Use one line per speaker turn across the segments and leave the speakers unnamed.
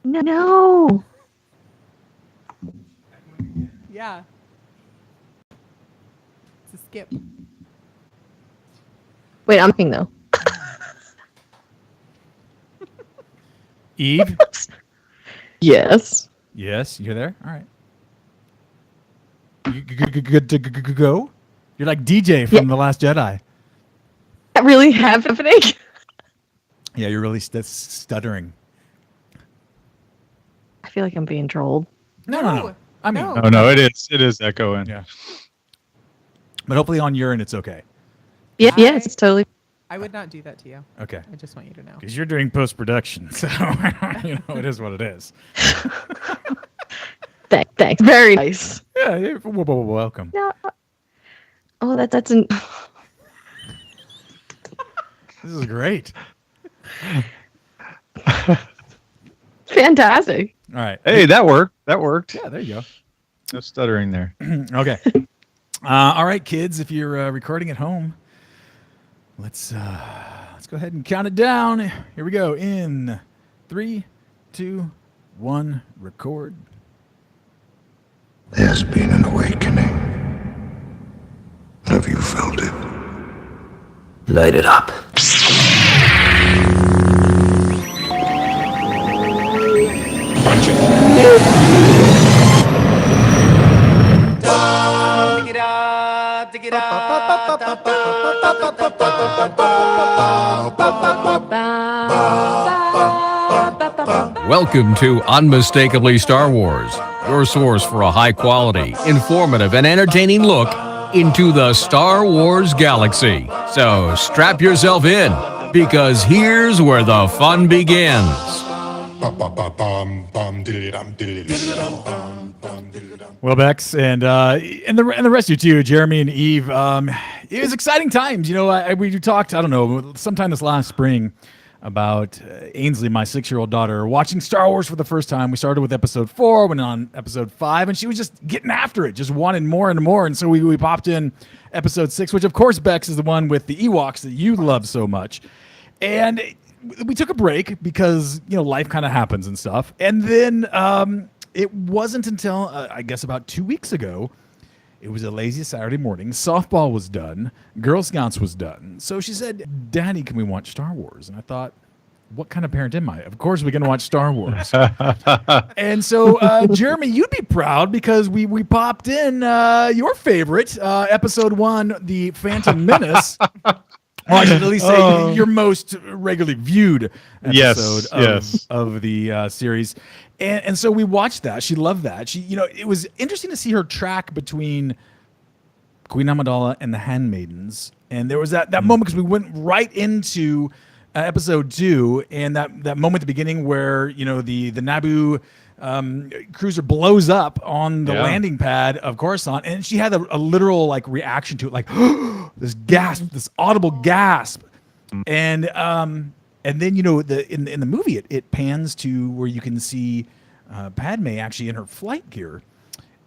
No.
Yeah. It's a skip.
Wait, I'm thinking though.
Eve?
Yes.
Yes, you're there? All right. You good to go? You're like DJ
Yeah.
from The Last Jedi.
That really happening?
Yeah, you're really stuttering.
I feel like I'm being trolled.
No. I mean,
No.
Oh no, it is echoing.
Yeah. But hopefully on your end it's okay.
Yeah, yeah, it's totally.
I would not do that to you.
Okay.
I just want you to know.
Because you're doing post production, so it is what it is.
Thanks. Very nice.
Yeah, welcome.
Yeah. Oh, that's an.
This is great.
Fantastic.
All right.
Hey, that worked. That worked.
Yeah, there you go.
No stuttering there.
Okay. All right, kids. If you're recording at home, let's go ahead and count it down. Here we go. In 3, 2, 1. Record.
There's been an awakening. Have you felt it? Light it up.
Welcome to Unmistakably Star Wars, your source for a high-quality, informative, and entertaining look into the Star Wars galaxy. So strap yourself in, because here's where the fun begins.
Well, Bex, and the rest of you too, Jeremy and Eve. It was exciting times. You know, we talked, I don't know, sometime this last spring about Ainsley, my 6-year-old daughter, watching Star Wars for the first time. We started with episode 4, went on episode 5, and she was just getting after it, just wanting more and more. And so we popped in episode 6, which of course, Bex, is the one with the Ewoks that you love so much. And we took a break because, you know, life kind of happens and stuff. And then it wasn't until, I guess, about 2 weeks ago, it was a lazy Saturday morning. Softball was done. Girl Scouts was done. So she said, Daddy, can we watch Star Wars? And I thought, what kind of parent am I? Of course we're going to watch Star Wars. And so, Jeremy, you'd be proud because we popped in your favorite, episode 1, The Phantom Menace. Well, I should at least say your most regularly viewed episode of the series. And so we watched that. She loved that. She, you know, it was interesting to see her track between Queen Amidala and the Handmaidens. And there was that moment because we went right into episode 2 and that moment at the beginning where, you know, the Naboo cruiser blows up on the landing pad of Coruscant, and she had a literal like reaction to it, like this gasp, this audible gasp, and then, you know, in the movie it pans to where you can see Padme actually in her flight gear,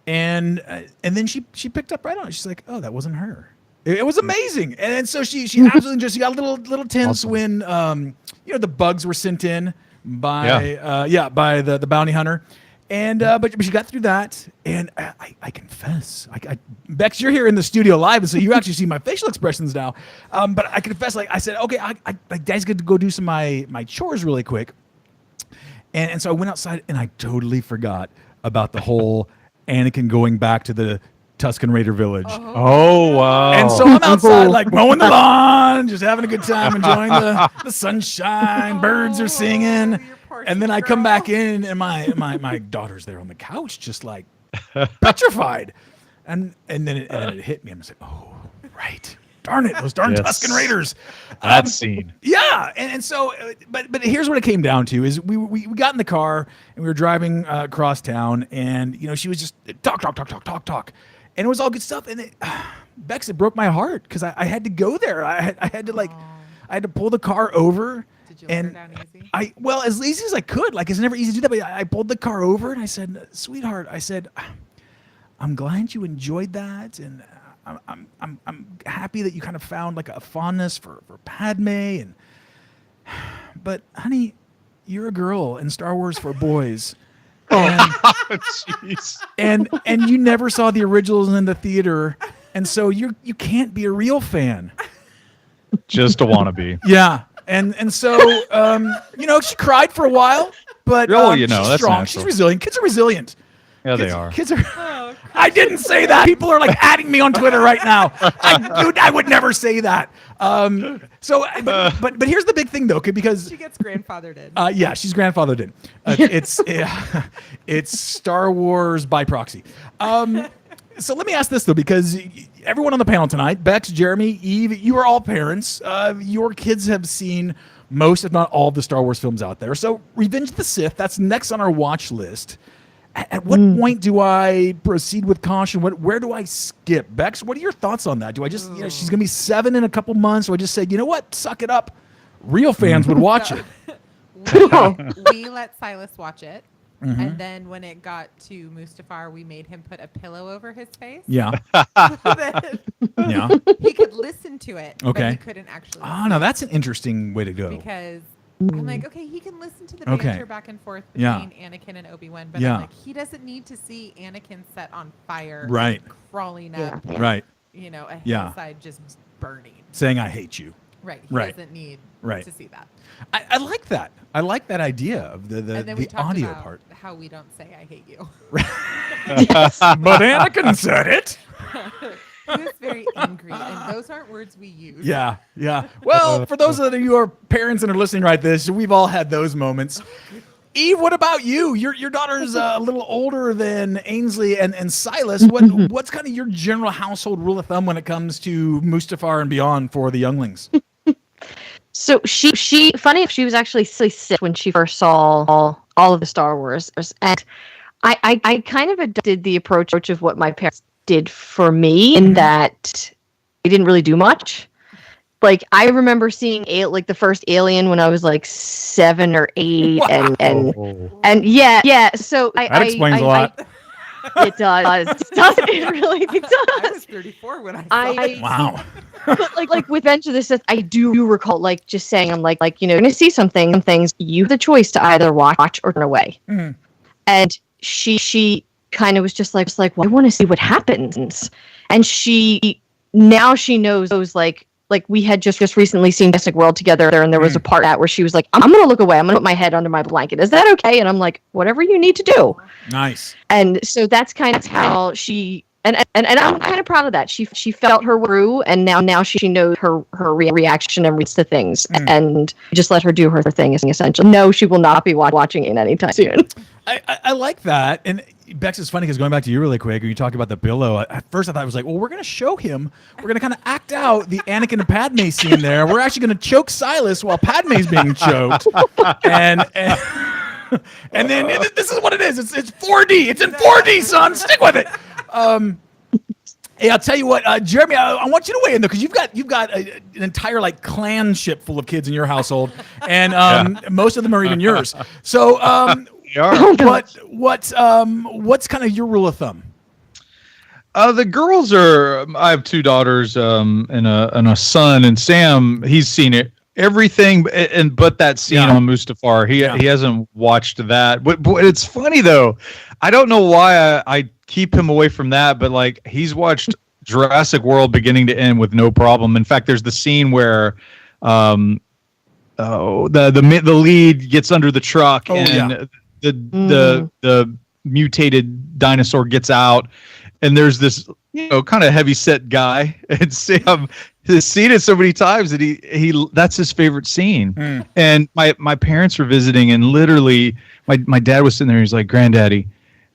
and then she picked up right on it. She's like, oh, that wasn't her. It was amazing, and so she absolutely just, she got a little tense when you know, the bugs were sent in by by the bounty hunter, and but she got through that, and I confess, Bex, you're here in the studio live, and so you actually see my facial expressions now, but I confess, like I said, okay, I guys get to go do some of my chores really quick, and so I went outside and I totally forgot about the whole Anakin going back to the Tusken Raider village.
Oh, wow.
And so I'm outside like mowing the lawn, just having a good time, enjoying the sunshine, birds are singing. And then I come back in and my daughter's there on the couch, just like petrified. And then it hit me. I'm just like, oh, right. Darn it, those darn Tusken Raiders.
That scene.
Yeah, and so, but here's what it came down to: is we got in the car and we were driving across town, and you know, she was just talk, and it was all good stuff. And Bex, it broke my heart because I had to go there. I had to I had to pull the car over.
Did you
and
let her down easy?
as easy as I could. Like, it's never easy to do that, but I pulled the car over and I said, sweetheart, I said, I'm glad you enjoyed that, and I'm happy that you kind of found like a fondness for Padme, but honey, you're a girl and Star Wars for boys.
Jeez.
And you never saw the originals in the theater, and so you can't be a real fan.
Just a wannabe.
Yeah, and so she cried for a while, but
Well,
she's
that's
strong.
natural.
She's resilient. Kids are resilient.
Yeah, they are.
Kids are. I didn't say that. People are like adding me on Twitter right now. I would never say that. But here's the big thing though, because
She gets grandfathered in.
yeah, she's grandfathered in. It's Star Wars by proxy. So let me ask this though, because everyone on the panel tonight, Bex, Jeremy, Eve, you are all parents. Your kids have seen most, if not all, of the Star Wars films out there. So Revenge of the Sith, that's next on our watch list. At what point do I proceed with caution? Where do I skip? Bex, what are your thoughts on that? Do I just, she's going to be 7 in a couple months. So I just say, you know what? Suck it up. Real fans would watch it.
We let Silas watch it.
Mm-hmm.
And then when it got to Mustafar, we made him put a pillow over his face.
Yeah.
So that
Yeah.
he could listen to it, but
Okay.
he couldn't actually.
Oh, no, that's an interesting way to go.
Because I'm like, okay, he can listen to the banter back and forth between Anakin and Obi-Wan, but I'm like, he doesn't need to see Anakin set on fire,
Right.
crawling up,
Right.
A
Yeah.
hillside just burning.
Saying I hate you.
Right. He
Right.
doesn't need
Right.
to see that.
I like that. I like that idea of
And then we
the
talked
audio
about
part.
how we don't say I hate you.
But Anakin said it.
He was very angry, and those aren't words we use.
Yeah, yeah. Well, for those of you who are parents and are listening right this, we've all had those moments. Eve, what about you? Your daughter's a little older than Ainsley and Silas. What's kind of your general household rule of thumb when it comes to Mustafar and beyond for the younglings?
So she funny enough, she was actually sick when she first saw all of the Star Wars, and I kind of adopted the approach of what my parents did for me, in that I didn't really do much. Like, I remember seeing the first Alien when I was like 7 or 8,
Wow.
and yeah. So
That explains a lot.
It does. It really
I
does.
was 34 when I saw it.
Wow.
But like with Venture the Sith, I do recall just saying, I'm like you're gonna see some things. You have the choice to either watch or turn away.
Mhm.
And she kind of was just like, well, I want to see what happens. And she knows those like we had just recently seen Jurassic World together, and there was a part where she was like, I'm gonna look away. I'm gonna put my head under my blanket. Is that okay? And I'm like, whatever you need to do.
Nice.
And so that's kind of how she. And I'm kind of proud of that. She felt her through, and now she knows her reaction and reads to things, and just let her do her thing. Is essential. No, she will not be watching it anytime soon.
I like that. And Bex, is funny because going back to you really quick, when you talked about the pillow, at first I thought it was like, well, we're going to show him. We're going to kind of act out the Anakin and Padme scene there. We're actually going to choke Silas while Padme's being choked. And then this is what it is. It's 4D. It's in 4D, son. Stick with it. Hey, I'll tell you what, Jeremy, I want you to weigh in though, because you've got an entire clan ship full of kids in your household, and most of them are even yours. So, what's kind of your rule of thumb?
The girls are. I have 2 daughters, and a son, and Sam. He's seen it. Everything, but that scene on Mustafar, he hasn't watched that. But it's funny though. I don't know why I keep him away from that, but he's watched Jurassic World beginning to end with no problem. In fact, there's the scene where the lead gets under the truck the mutated dinosaur gets out, and there's this kind of heavy set guy, and Sam has seen it so many times that he that's his favorite scene. And my parents were visiting, and literally my dad was sitting there. He's like, "Granddaddy,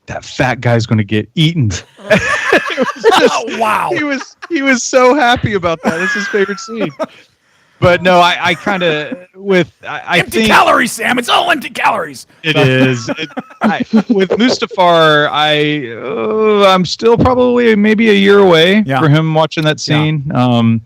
that fat guy's going to get eaten."
Wow.
He was so happy about that. It's his favorite scene. But no, I kind of I
empty
think
calories, Sam. It's all empty calories.
it is. With Mustafar, I'm still probably maybe a year away for him watching that scene. Yeah.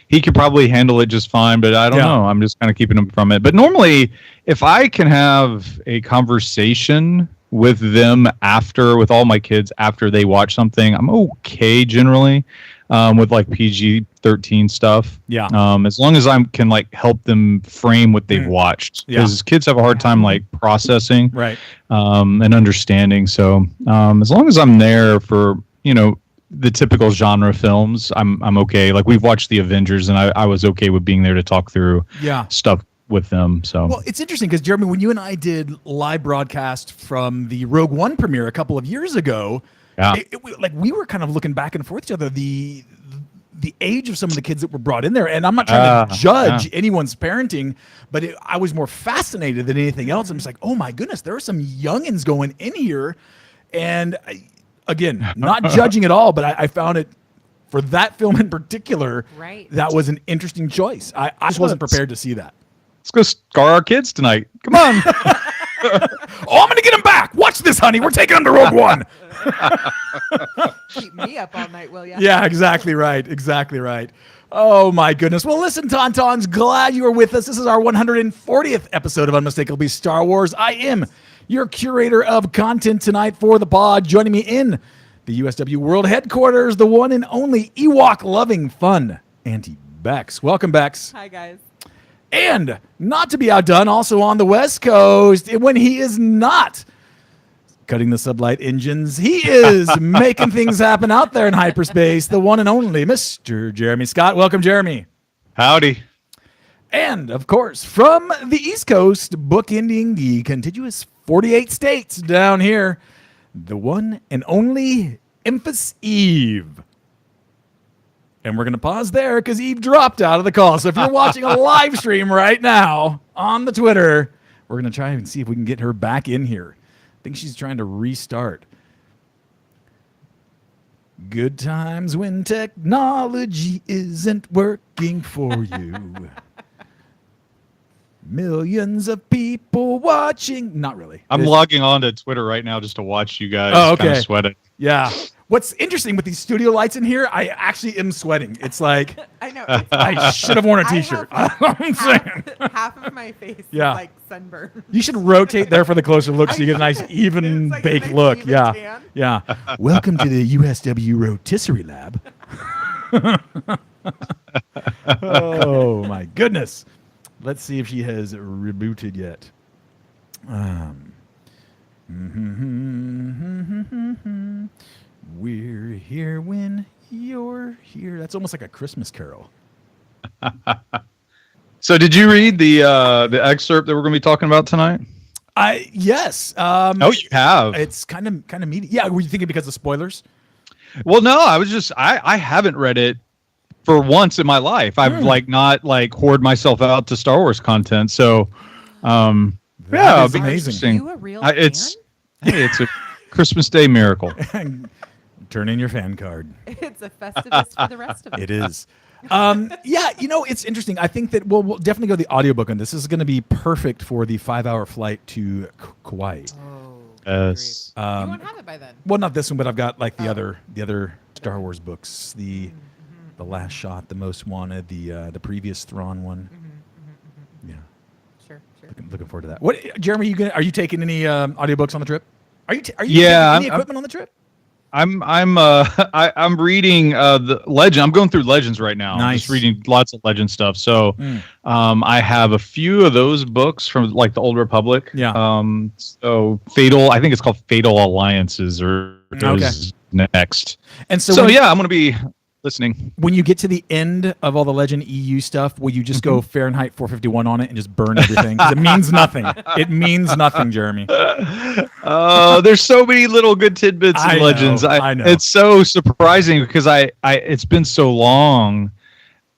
He could probably handle it just fine, but I don't know. I'm just kind of keeping him from it. But normally, if I can have a conversation with them with all my kids after they watch something, I'm okay generally. With PG-13 13 stuff.
Yeah.
As long as I can like help them frame what they've watched, because kids have a hard time like processing,
right,
and understanding. So as long as I'm there for the typical genre films, I'm okay. Like we've watched the Avengers, and I was okay with being there to talk through stuff with them. So
well, it's interesting because Jeremy, when you and I did live broadcast from the Rogue One premiere a couple of years ago, like we were kind of looking back and forth each other. The age of some of the kids that were brought in there, and I'm not trying to judge anyone's parenting, but I was more fascinated than anything else. I'm just like, oh my goodness, there are some youngins going in here, and again, not judging at all, but I found it for that film in particular.
Right.
That was an interesting choice. I just wasn't prepared to see that.
Let's go scar our kids tonight. Come on.
Oh, I'm going to get him back. Watch this, honey. We're taking him to Rogue One.
Keep me up all night, will ya?
Yeah, exactly right. Exactly right. Oh, my goodness. Well, listen, Tauntauns, glad you are with us. This is our 140th episode of Unmistakably Star Wars. I am your curator of content tonight for the pod. Joining me in the USW World Headquarters, the one and only Ewok-loving fun, Auntie Bex. Welcome, Bex.
Hi, guys.
And not to be outdone, also on the West Coast, when he is not cutting the sublight engines, he is making things happen out there in hyperspace, the one and only Mr. Jeremy Scott. Welcome, Jeremy.
Howdy.
And, of course, from the East Coast, bookending the contiguous 48 states down here, the one and only Emphas Eve. And we're going to pause there because Eve dropped out of the call. So if you're watching a live stream right now on the Twitter, we're going to try and see if we can get her back in here. I think she's trying to restart. Good times when technology isn't working for you. Millions of people watching. Not really.
I'm logging on to Twitter right now just to watch you guys kind of sweating.
Yeah. What's interesting with these studio lights in here, I actually am sweating. It's like
I know.
I should have worn a t-shirt.
Half of my face is like sunburned.
You should rotate there for the closer look so you get a nice even
like
baked
a
look.
even
Yeah.
tan.
Yeah. Welcome to the USW Rotisserie Lab. Oh my goodness. Let's see if she has rebooted yet. We're here when you're here. That's almost like a Christmas carol.
So did you read the excerpt that we're going to be talking about tonight?
Yes.
Oh, you have.
It's kind of meaty. Yeah, were you thinking because of spoilers?
Well, no, I was just I haven't read it for once in my life. I've not hoard myself out to Star Wars content. So
It's amazing.
Interesting.
Are you a real fan?
It's a Christmas Day miracle.
Turn in your fan card.
It's a Festivus for the rest of us.
It is. Yeah, it's interesting. I think that we'll definitely go the audiobook on this. This is going to be perfect for the 5-hour flight to Kauai.
Oh,
Yes.
you won't have it by then.
Well, not this one, but I've got like the other Star Wars books. The Last Shot, The Most Wanted, the previous Thrawn one. Yeah.
Sure.
Looking forward to that. What, Jeremy? Are you taking any audiobooks on the trip? Are you taking any equipment on the trip?
I'm reading the Legend. I'm going through Legends right now.
Nice.
I'm just reading lots of Legend stuff. So I have a few of those books from like the Old Republic.
Yeah.
So I think it's called Fatal Alliances or next.
And so
I'm going to be listening.
When you get to the end of all the Legend EU stuff, will you just go Fahrenheit 451 on it and just burn everything? 'Cause it means nothing. It means nothing, Jeremy.
There's so many little good tidbits in Legends.
I know.
It's so surprising because it's been so long.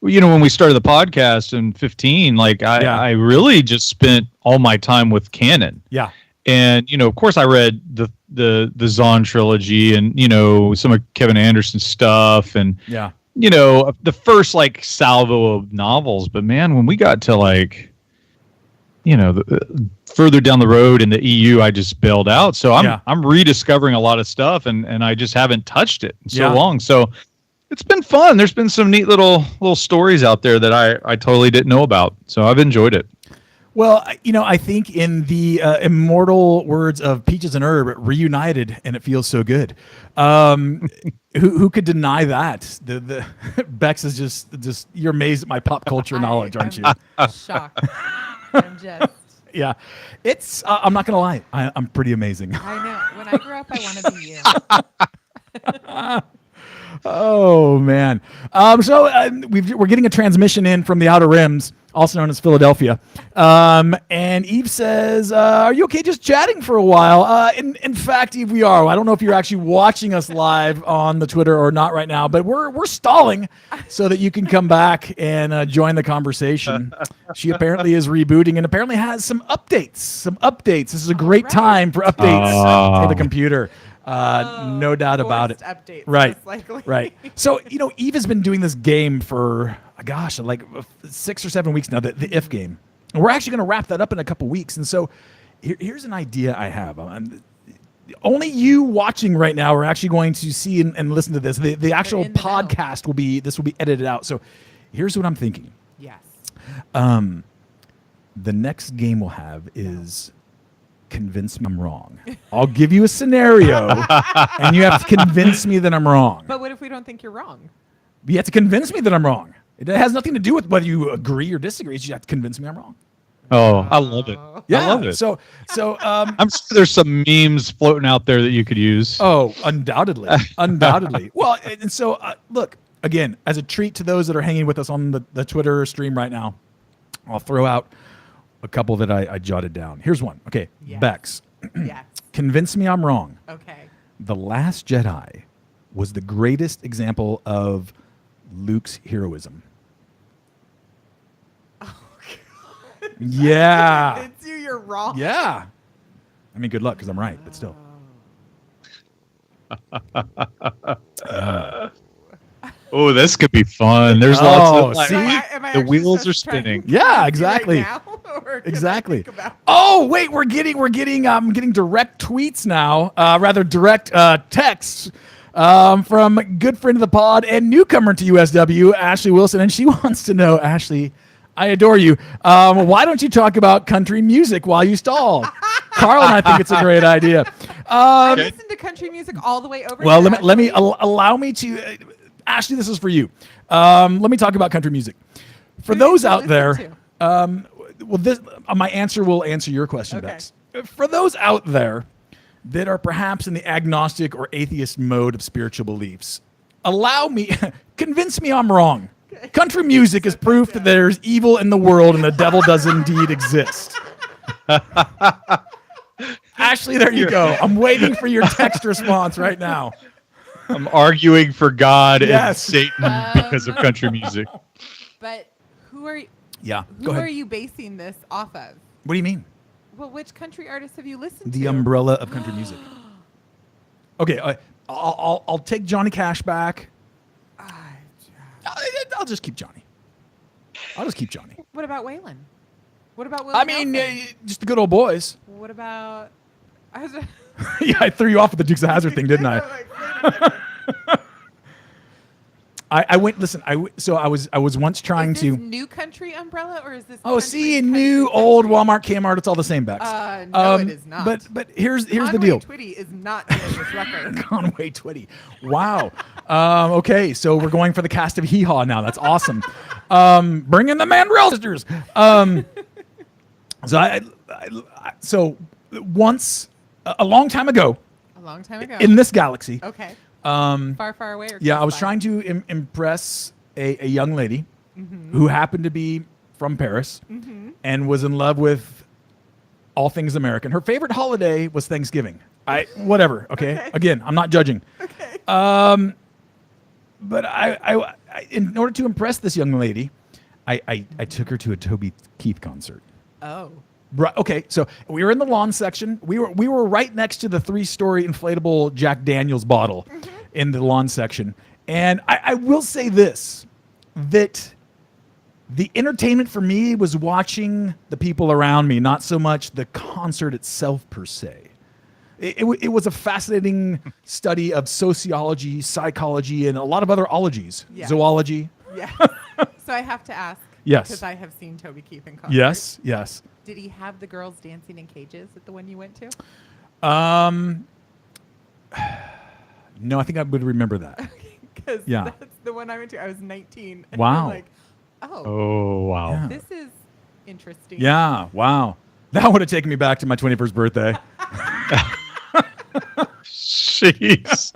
When we started the podcast in 2015, I really just spent all my time with canon.
Yeah.
And of course, I read the Zahn trilogy and some of Kevin Anderson's stuff and the first salvo of novels. But man, when we got to further down the road in the EU, I just bailed out. So I'm rediscovering a lot of stuff and I just haven't touched it in so long. So it's been fun. There's been some neat little stories out there that I totally didn't know about. So I've enjoyed it.
Well, I think in the immortal words of Peaches and Herb, reunited, and it feels so good. Who could deny that? The Bex is just you're amazed at my pop culture knowledge, aren't you?
Shocked. I'm just.
Yeah, it's. I'm not gonna lie. I'm pretty amazing.
I know. When I grew up, I want to be you.
Oh man. So we're getting a transmission in from the Outer Rims, also known as Philadelphia. And Eve says, "Are you okay just chatting for a while?" In fact, Eve, we are. I don't know if you're actually watching us live on the Twitter or not right now, but we're stalling so that you can come back and join the conversation. She apparently is rebooting and apparently has some updates. This is a great time for updates for the computer. No doubt about it.
Updates,
right.
likely.
Right. So, Eve has been doing this game for, like 6 or 7 weeks now, the If game. And we're actually going to wrap that up in a couple weeks. And so here's an idea I have. Only you watching right now are actually going to see and listen to this. The actual podcast will be edited out. So here's what I'm thinking.
Yes.
The next game we'll have is convince me I'm wrong. I'll give you a scenario and you have to convince me that I'm wrong.
But what if we don't think you're wrong?
You have to convince me that I'm wrong. It has nothing to do with whether you agree or disagree. You have to convince me I'm wrong.
Oh, I love it.
Yeah,
I love it.
So
I'm sure there's some memes floating out there that you could use.
Oh, undoubtedly. Well, and so look, again, as a treat to those that are hanging with us on the Twitter stream right now, I'll throw out a couple that I jotted down. Here's one. Okay, yes. Bex.
Yes.
Convince me I'm wrong.
Okay.
The Last Jedi was the greatest example of Luke's heroism.
Oh, God.
Yeah.
Convince you you're wrong.
Yeah. I mean, good luck because I'm right, but still.
Oh, this could be fun. There's lots of
see?
The wheels are spinning.
Yeah, exactly. Exactly. Oh, wait, we're getting direct tweets now, rather direct texts from good friend of the pod and newcomer to USW, Ashley Wilson, and she wants to know, Ashley, I adore you. Why don't you talk about country music while you stall? Carl and I think it's a great idea.
I listen to country music all the way over.
Well, let me allow me to. Ashley, this is for you. Let me talk about country music. For those out there, my answer will answer your question, Bex. For those out there that are perhaps in the agnostic or atheist mode of spiritual beliefs, convince me I'm wrong. Country music is proof that there's evil in the world and the devil does indeed exist. Ashley, there you go. I'm waiting for your text response right now.
I'm arguing for God and Satan because of country music.
But who are you?
Yeah,
who are you basing this off of?
What do you mean?
Well, which country artists have you listened to?
The umbrella of country music. Okay, I'll take Johnny Cash back. I'll just keep Johnny.
What about Waylon? What about Willie?
I mean, just the good old boys.
What about?
Yeah, I threw you off with the Dukes of Hazzard thing, didn't I? I went. Listen, I was once trying
is
to.
This new country umbrella or is this?
Oh, see, new, old Walmart, Kmart. It's all the same, Bex.
No, it is not.
But here's the deal.
Twitty is not doing this record.
Conway Twitty. Wow. Okay, so we're going for the cast of Hee Haw now. That's awesome. Bring in the Mandrell sisters. So once a long time ago. In this galaxy.
Okay. Far away. Or
I was trying to impress a young lady who happened to be from Paris and was in love with all things American. Her favorite holiday was Thanksgiving. Whatever. Okay. Again, I'm not judging.
Okay.
But I in order to impress this young lady, I took her to a Toby Keith concert.
Oh.
Right. Okay. So we were in the lawn section. We were right next to the 3-story inflatable Jack Daniels bottle in the lawn section. And I will say this, that the entertainment for me was watching the people around me, not so much the concert itself per se. It was a fascinating study of sociology, psychology, and a lot of other ologies. Yeah. Zoology.
Yeah. So I have to ask.
Yes.
Because I have seen Toby Keith in concert.
Yes. Yes.
Did he have the girls dancing in cages at the one you went to?
No, I think I would remember that.
Because that's the one I went to. I was 19. And
Wow.
I'm like,
Oh, wow.
Yeah.
this is interesting.
Yeah. Wow. That would have taken me back to my 21st birthday.
Jeez.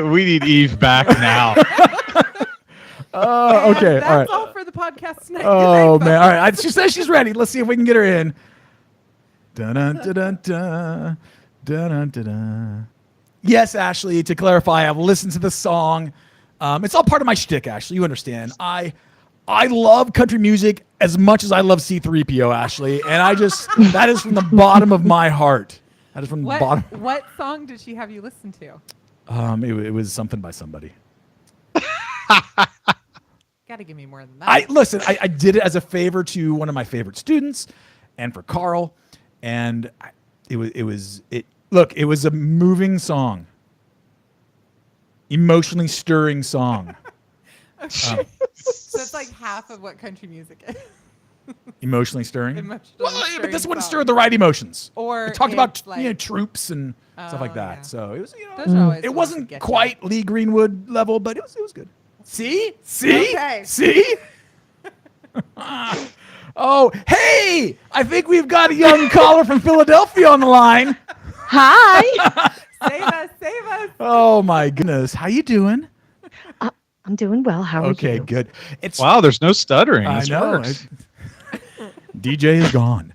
We need Eve back now.
Oh, okay.
That's
All right.
all for the podcast tonight.
Oh, man. All right. She says she's ready. Let's see if we can get her in. Dun dun dun dun dun dun dun dun. Yes, Ashley, to clarify, I've listened to the song. It's all part of my shtick, Ashley. You understand. I love country music as much as I love C-3PO, Ashley. And that is from the bottom of my heart. That is from the bottom.
What song did she have you listen to?
It was something by somebody.
Gotta give me more than that.
I did it as a favor to one of my favorite students and for Carl. And it was a moving song. Emotionally stirring song.
Okay. So it's like half of what country music is.
Emotionally stirring?
But
this wouldn't stir the right emotions.
Or
it talked about
like,
troops and stuff like that.
Yeah.
So it was,
Those are always
it wasn't quite Lee Greenwood level, but it was good. See?
Okay.
See? Oh, hey! I think we've got a young caller from Philadelphia on the line.
Hi.
Save us.
Oh my goodness. How you doing?
I'm doing well. How are you?
Okay, good.
Wow, there's no stuttering.
I
This
know.
works.
DJ is gone.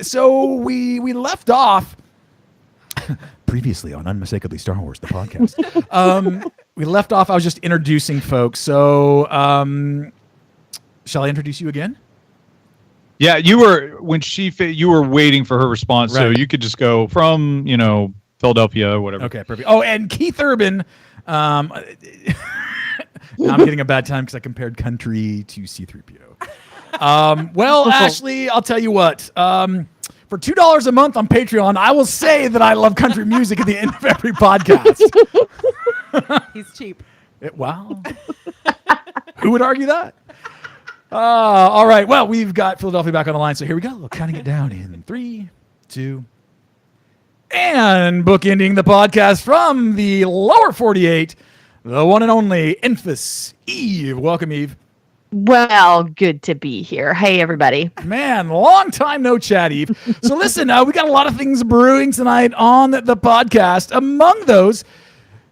So we left off previously on Unmistakably Star Wars, the podcast. We left off. I was just introducing folks. So shall I introduce you again?
Yeah, you were waiting for her response, so
Right.
you could just go from Philadelphia or whatever.
Okay, perfect. Oh, and Keith Urban. Now I'm getting a bad time because I compared country to C-3PO. Well, Ashley, I'll tell you what. For $2 a month on Patreon, I will say that I love country music at the end of every podcast.
He's cheap.
Wow. Who would argue that? All right. Well, we've got Philadelphia back on the line, so here we go. We'll counting it down in 3, 2, and bookending the podcast from the lower 48, the one and only Infus Eve. Welcome, Eve.
Well, good to be here. Hey, everybody.
Man, long time no chat, Eve. So listen, we got a lot of things brewing tonight on the podcast. Among those,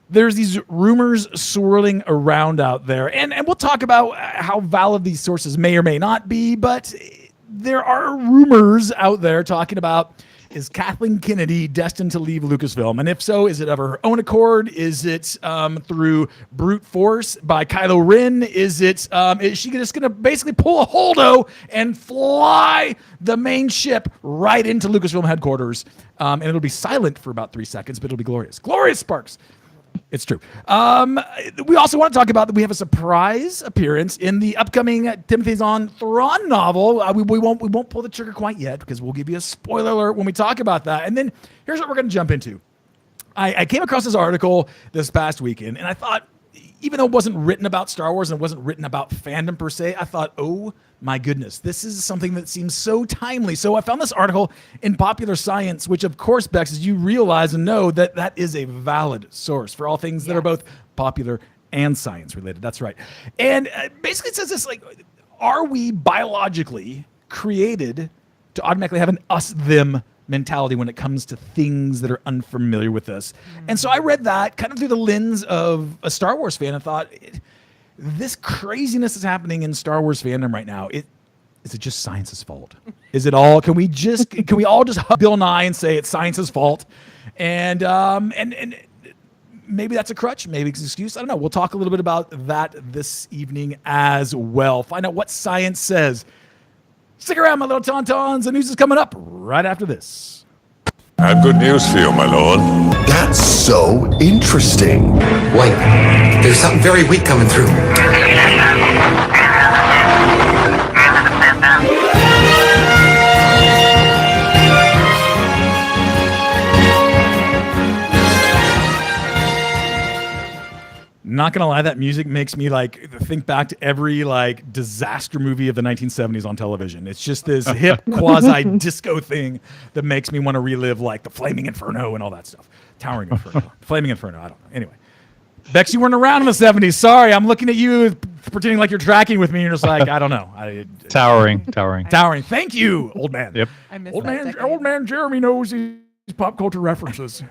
there's these rumors swirling around out there. And we'll talk about how valid these sources may or may not be, but there are rumors out there talking about, is Kathleen Kennedy destined to leave Lucasfilm? And if so, is it of her own accord? Is it through brute force by Kylo Ren? Is she just going to basically pull a Holdo and fly the main ship right into Lucasfilm headquarters? And it'll be silent for about 3 seconds, but it'll be glorious. Glorious sparks. It's true. We also want to talk about that we have a surprise appearance in the upcoming Timothy Zahn Thrawn novel. We won't pull the trigger quite yet because we'll give you a spoiler alert when we talk about that. And then here's what we're going to jump into. I came across this article this past weekend, and I thought, even though it wasn't written about Star Wars and it wasn't written about fandom per se, I thought, oh my goodness, this is something that seems so timely. So I found this article in Popular Science, which of course, Bex, as you realize and know, that is a valid source for all things that are both popular and science related. That's right. And basically it says this, like, are we biologically created to automatically have an us-them mentality when it comes to things that are unfamiliar with us? And so I read that kind of through the lens of a Star Wars fan and thought, this craziness is happening in Star Wars fandom right now. Is it just science's fault? Is it all? Can we all just hug Bill Nye and say it's science's fault? And maybe that's a crutch, maybe it's an excuse. I don't know. We'll talk a little bit about that this evening as well. Find out what science says. Stick around, my little tauntauns. The news is coming up right after this.
I have good news for you, my lord.
That's so interesting.
Wait, there's something very weak coming through.
not gonna lie, that music makes me like think back to every like disaster movie of the 1970s on television. It's just this hip quasi disco thing that makes me want to relive like the Flaming Inferno and all that stuff. Towering Inferno, Flaming Inferno. I don't know. Anyway, Bex, you weren't around in the 70s. Sorry, I'm looking at you pretending like you're tracking with me. And you're just like, I don't know.
Towering.
Thank you, old man.
Yep.
Old man Jeremy knows these pop culture references.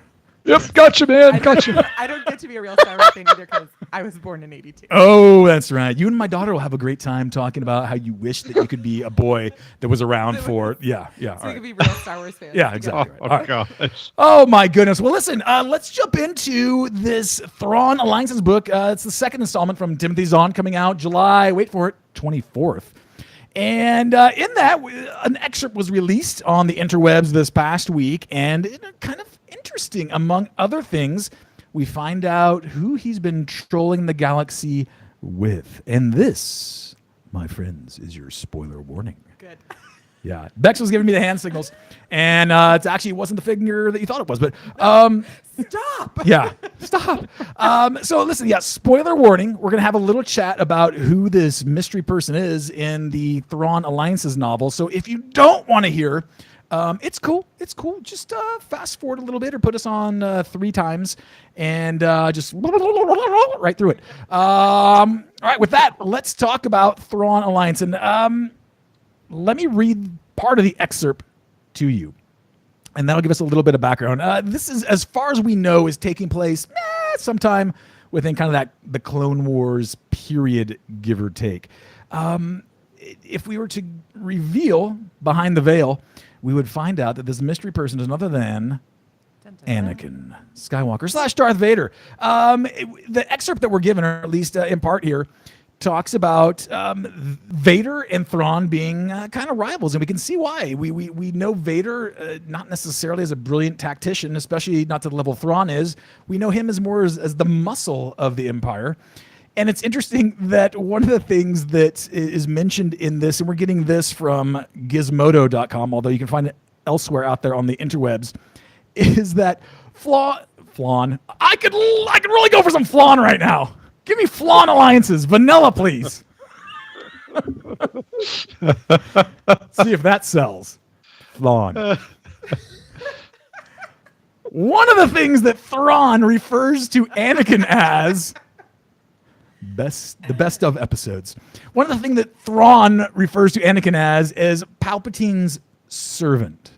Yep, gotcha, man. Gotcha.
I don't get to be a real Star Wars fan either because I was born in '82.
Oh, that's right. You and my daughter will have a great time talking about how you wish that you could be a boy that was around for, yeah.
So you could be real Star Wars fans.
Yeah, exactly.
Oh, gosh.
Oh, my goodness. Well, listen, let's jump into this Thrawn Alliances book. It's the second installment from Timothy Zahn coming out July, wait for it, 24th. And in that, an excerpt was released on the interwebs this past week, and kind of interesting. Among other things, we find out who he's been trolling the galaxy with. And this, my friends, is your spoiler warning.
Good.
Yeah. Bex was giving me the hand signals, and it wasn't the figure that you thought it was, but
stop.
Yeah, stop. So listen, spoiler warning. We're going to have a little chat about who this mystery person is in the Thrawn Alliances novel. So if you don't want to hear, it's cool. It's cool. Just fast forward a little bit or put us on 3 times and just right through it. All right, with that, let's talk about Thrawn Alliance. And let me read part of the excerpt to you, and that'll give us a little bit of background. This is, as far as we know, is taking place sometime within kind of the Clone Wars period, give or take. If we were to reveal behind the veil, we would find out that this mystery person is none other than Anakin Skywalker / Darth Vader. The excerpt that we're given, or at least in part here, talks about Vader and Thrawn being kind of rivals, and we can see why. We know Vader not necessarily as a brilliant tactician, especially not to the level Thrawn is. We know him as more as the muscle of the Empire. And it's interesting that one of the things that is mentioned in this, and we're getting this from Gizmodo.com, although you can find it elsewhere out there on the interwebs, is that Flawn. I could really go for some Flawn right now. Give me Flawn Alliances. Vanilla, please. See if that sells. Flawn. One of the things that Thrawn refers to Anakin as... the best of episodes. One of the things that Thrawn refers to Anakin as is Palpatine's servant.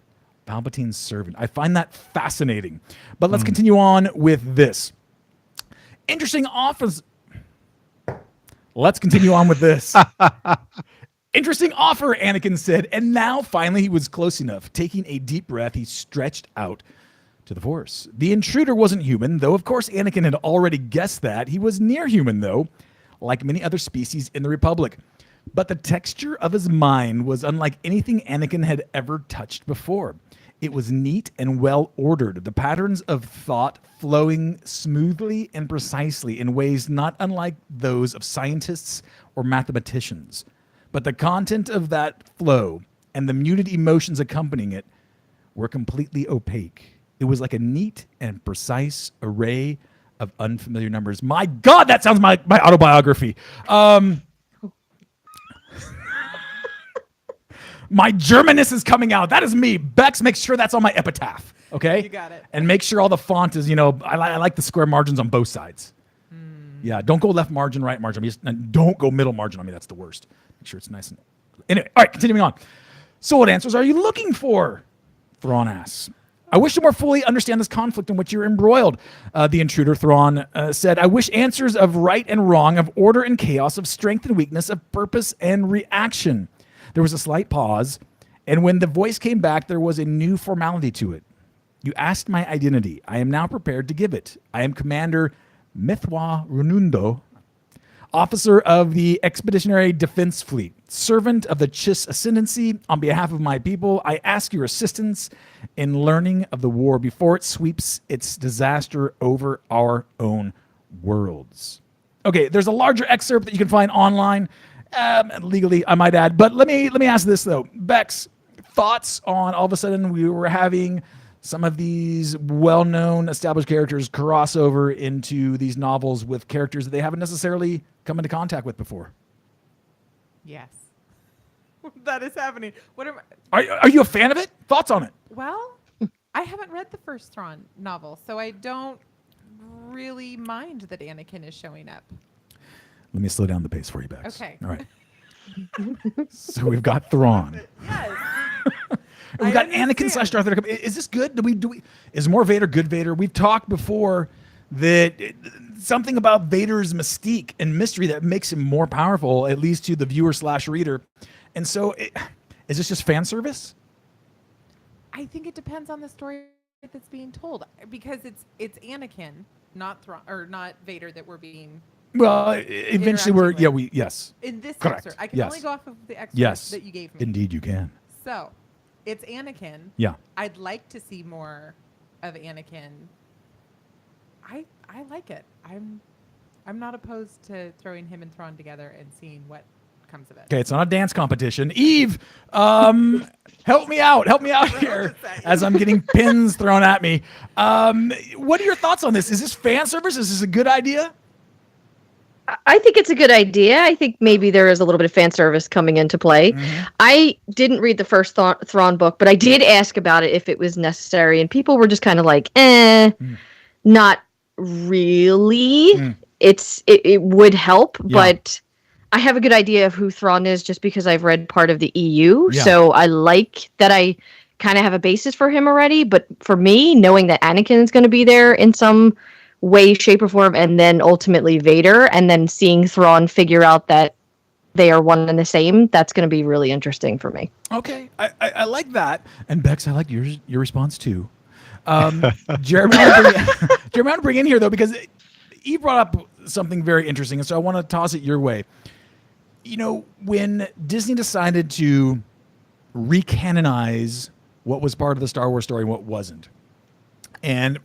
Palpatine's servant. I find that fascinating. But let's continue on with this. Interesting offers. Let's continue on with this. Interesting offer, Anakin said, and now finally he was close enough. Taking a deep breath, he stretched out to the Force. The intruder wasn't human, though of course Anakin had already guessed that. He was near human, though, like many other species in the Republic. But the texture of his mind was unlike anything Anakin had ever touched before. It was neat and well ordered, the patterns of thought flowing smoothly and precisely in ways not unlike those of scientists or mathematicians. But the content of that flow and the muted emotions accompanying it were completely opaque. It was like a neat and precise array of unfamiliar numbers. My God, that sounds like my autobiography. My Germanness is coming out. That is me. Bex, make sure that's on my epitaph. Okay?
You got it.
And make sure all the font is, I like the square margins on both sides. Yeah, don't go left margin, right margin. And don't go middle margin on me. That's the worst. Make sure it's nice and... Anyway, all right, continuing on. So what answers are you looking for? Thrawn asks. I wish to more fully understand this conflict in which you're embroiled, the intruder, Thrawn, said. I wish answers of right and wrong, of order and chaos, of strength and weakness, of purpose and reaction. There was a slight pause, and when the voice came back, there was a new formality to it. You asked my identity. I am now prepared to give it. I am Commander Mithwa Runundo, officer of the Expeditionary Defense Fleet, servant of the Chiss Ascendancy. On behalf of my people, I ask your assistance in learning of the war before it sweeps its disaster over our own worlds. Okay, there's a larger excerpt that you can find online, legally, I might add. But let me ask this, though. Bex, thoughts on all of a sudden we were having some of these well-known established characters cross over into these novels with characters that they haven't necessarily come into contact with before.
Yes. That is happening. What
Are you a fan of it? Thoughts on it?
Well, I haven't read the first Thrawn novel, so I don't really mind that Anakin is showing up.
Let me slow down the pace for you, Bex.
Okay.
All right. So we've got Thrawn.
Yes.
We've got Anakin / Darth Vader. Is this good? Do we? Is more Vader good Vader? We've talked before that something about Vader's mystique and mystery that makes him more powerful, at least to the viewer / reader. And so, is this just fan service?
I think it depends on the story that's being told, because it's Anakin, not Thrawn or not Vader that we're being.
Well, eventually yes.
In this
Correct.
excerpt, I can only go off of the excerpt that you gave me.
Indeed, you can.
So, it's Anakin.
Yeah.
I'd like to see more of Anakin. I like it. I'm not opposed to throwing him and Thrawn together and seeing what comes of it.
Okay, it's not a dance competition. Eve, help me out here as I'm getting pins thrown at me. What are your thoughts on this? Is this fan service? Is this a good idea?
I think it's a good idea. I think maybe there is a little bit of fan service coming into play. Mm-hmm. I didn't read the first Thrawn book, but I did ask about it if it was necessary, and people were just kind of like, not really. It would help, but I have a good idea of who Thrawn is just because I've read part of the EU. Yeah. So I like that I kind of have a basis for him already. But for me, knowing that Anakin is going to be there in some way, shape, or form, and then ultimately Vader, and then seeing Thrawn figure out that they are one and the same, that's going to be really interesting for me.
Okay, I like that. And Bex, I like your response too. Jeremy, I want to bring in here though, because Eve brought up something very interesting, and so I want to toss it your way. You know, when Disney decided to recanonize what was part of the Star Wars story and what wasn't, and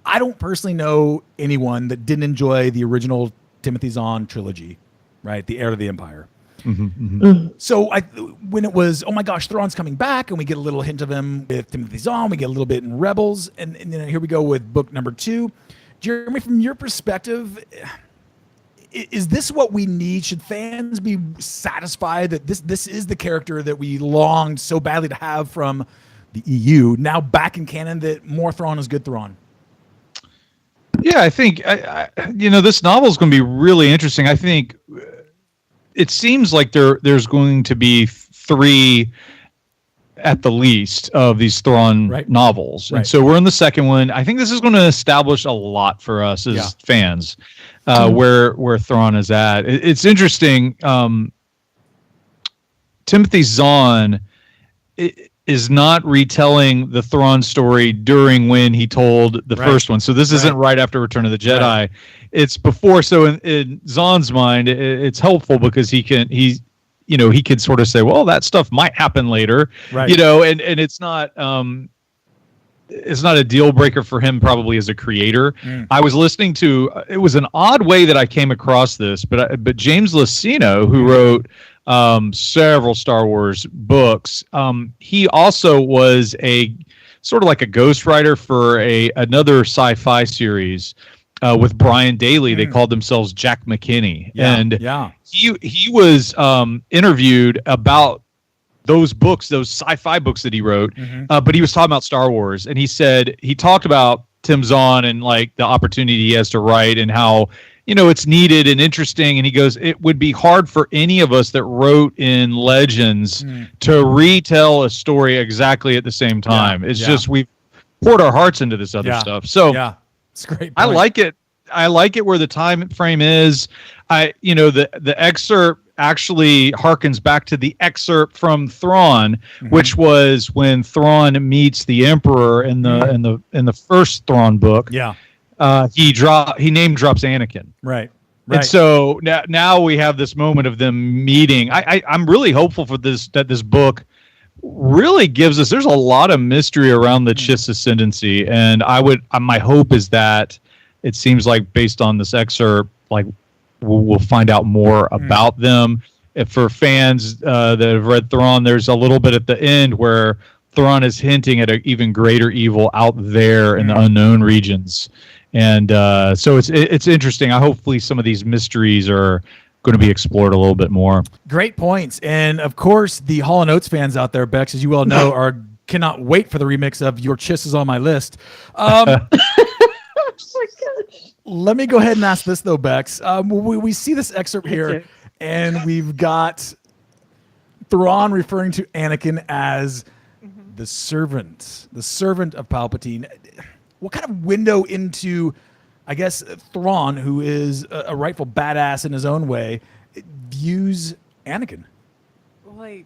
I don't personally know anyone that didn't enjoy the original Timothy Zahn trilogy, right? The Heir to the Empire. Mm-hmm, mm-hmm. So when it was, oh my gosh, Thrawn's coming back, and we get a little hint of him with Timothy Zahn, we get a little bit in Rebels, and then here we go with book number 2. Jeremy, from your perspective, is this what we need? Should fans be satisfied that this is the character that we longed so badly to have from the EU, now back in canon, that more Thrawn is good Thrawn?
Yeah, I think this novel is going to be really interesting. I think it seems like there's going to be 3 at the least of these Thrawn novels. And so we're in the second one. I think this is going to establish a lot for us as fans, where Thrawn is at. It's interesting. Timothy Zahn is not retelling the Thrawn story during when he told the first one. So this isn't right after Return of the Jedi. Right. It's before. So in Zahn's mind, it's helpful because he can sort of say, well, that stuff might happen later, and it's not a deal breaker for him probably as a creator. I was listening to, it was an odd way that I came across this, but James Luceno, who wrote several Star Wars books, he also was a sort of like a ghostwriter for another sci-fi series with Brian Daley. They called themselves Jack McKinney. He was interviewed about those books, those sci-fi books that he wrote, but he was talking about Star Wars, and he said he talked about Tim Zahn and like the opportunity he has to write and how it's needed and interesting. And he goes, it would be hard for any of us that wrote in Legends to retell a story exactly at the same time. It's just we've poured our hearts into this other stuff. So
it's great.
I like it. I like it where the time frame is. The excerpt actually harkens back to the excerpt from Thrawn, which was when Thrawn meets the Emperor in the first Thrawn book. Yeah. He name drops Anakin.
Right.
And so now we have this moment of them meeting. I'm really hopeful for this, that this book really gives us, there's a lot of mystery around the Chiss ascendancy. And my hope is that it seems like based on this excerpt, like we'll find out more about them. If for fans that have read Thrawn, there's a little bit at the end where Thrawn is hinting at an even greater evil out there in the unknown regions, and so it's interesting. Hopefully some of these mysteries are going to be explored a little bit more.
Great points. And of course, the Hall & Oates fans out there, Bex, as you well know, cannot wait for the remix of Your Chiss is on My List. Oh my gosh. Let me go ahead and ask this, though, Bex. We see this excerpt here, and we've got Thrawn referring to Anakin as the servant of Palpatine. What kind of window into, I guess, Thrawn, who is a rightful badass in his own way, views Anakin?
Well,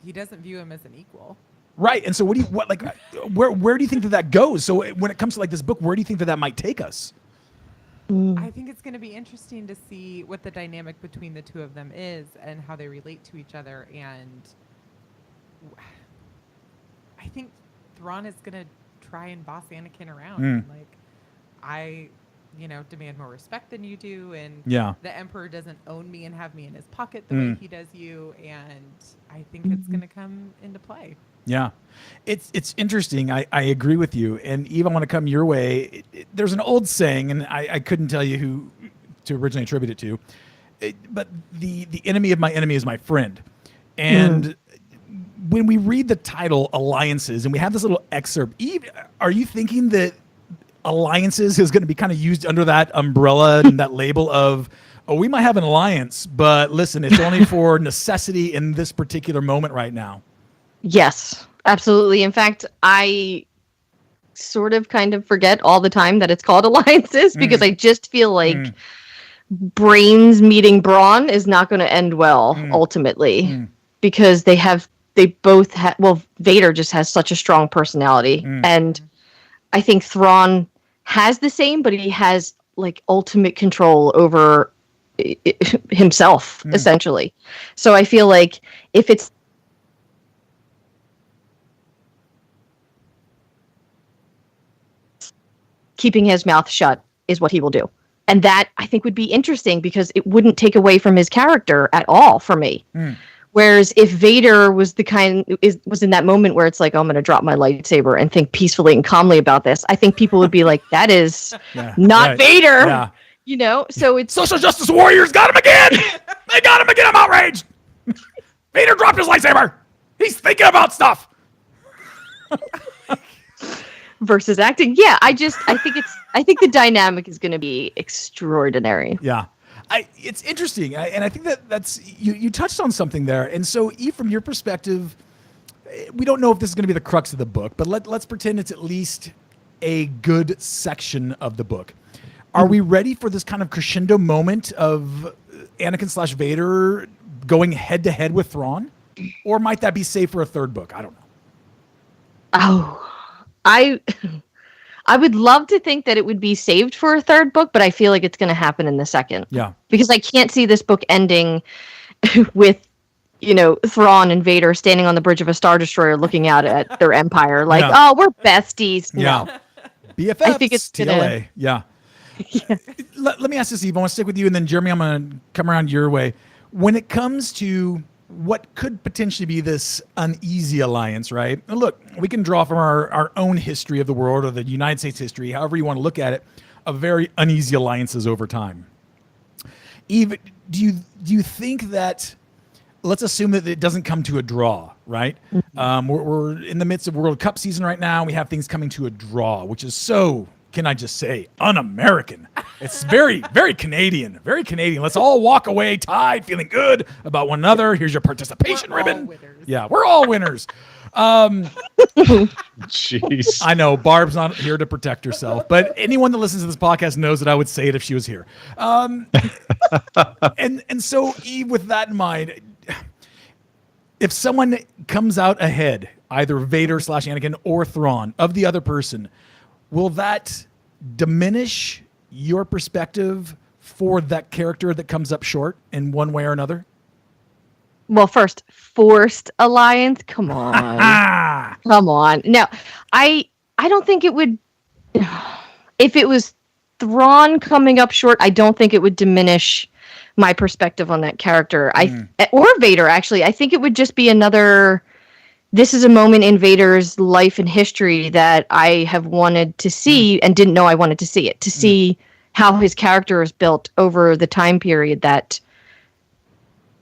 he doesn't view him as an equal.
Right. And so where do you think that goes? So when it comes to like this book, where do you think that might take us?
I think it's going to be interesting to see what the dynamic between the two of them is and how they relate to each other. And I think Thrawn is going to try and boss Anakin around. And I demand more respect than you do. And the Emperor doesn't own me and have me in his pocket the way he does you. And I think it's going to come into play.
Yeah, it's interesting. I agree with you. And Eve, I want to come your way. There's an old saying, and I couldn't tell you who to originally attribute it to, but the enemy of my enemy is my friend. And when we read the title Alliances, and we have this little excerpt, Eve, are you thinking that Alliances is going to be kind of used under that umbrella and that label of, oh, we might have an alliance, but listen, it's only for necessity in this particular moment right now?
Yes, absolutely. In fact, I sort of kind of forget all the time that it's called Alliances because I just feel like brains meeting brawn is not going to end well ultimately because Vader just has such a strong personality. And I think Thrawn has the same, but he has like ultimate control over himself, essentially. So I feel like if it's keeping his mouth shut is what he will do. And that I think would be interesting because it wouldn't take away from his character at all for me. Whereas if Vader was was in that moment where it's like, oh, I'm going to drop my lightsaber and think peacefully and calmly about this, I think people would be like, that is not Vader. Yeah. So it's
social justice warriors got him again. They got him again. I'm outraged. Vader dropped his lightsaber. He's thinking about stuff.
Versus acting. Yeah, I think the dynamic is going to be extraordinary.
Yeah. It's interesting. And I think that's you touched on something there. And so, Eve, from your perspective, we don't know if this is going to be the crux of the book, but let's pretend it's at least a good section of the book. Are we ready for this kind of crescendo moment of Anakin / Vader going head to head with Thrawn? Or might that be safe for a third book? I don't know.
Oh, I would love to think that it would be saved for a third book, but I feel like it's going to happen in the second.
Yeah.
Because I can't see this book ending with, Thrawn and Vader standing on the bridge of a Star Destroyer looking out at their empire like, oh, we're besties.
Yeah.
No.
BFFs.
I think it's
TLA. Yeah. Let me ask this, Eve. I want to stick with you, and then Jeremy, I'm going to come around your way. When it comes to what could potentially be this uneasy alliance, right? And look, we can draw from our own history of the world or the United States history, however you want to look at it, of very uneasy alliances over time. Eve, do you think that, let's assume that it doesn't come to a draw, right? We're in the midst of World Cup season right now. We have things coming to a draw, which is so, can I just say, un-American. It's very, very Canadian. Very Canadian. Let's all walk away tied, feeling good about one another. Here's your participation ribbon. Yeah, we're all winners.
Jeez.
I know Barb's not here to protect herself, but anyone that listens to this podcast knows that I would say it if she was here. And so, Eve, with that in mind, if someone comes out ahead, either Vader / Anakin or Thrawn, of the other person, will that diminish your perspective for that character that comes up short in one way or another?
Well, first, forced alliance. Come on. Come on. No, I don't think it would. If it was Thrawn coming up short, I don't think it would diminish my perspective on that character. Or Vader, actually. I think it would just be another this is a moment in Vader's life and history that I have wanted to see and didn't know I wanted to see it, to see how his character is built over the time period that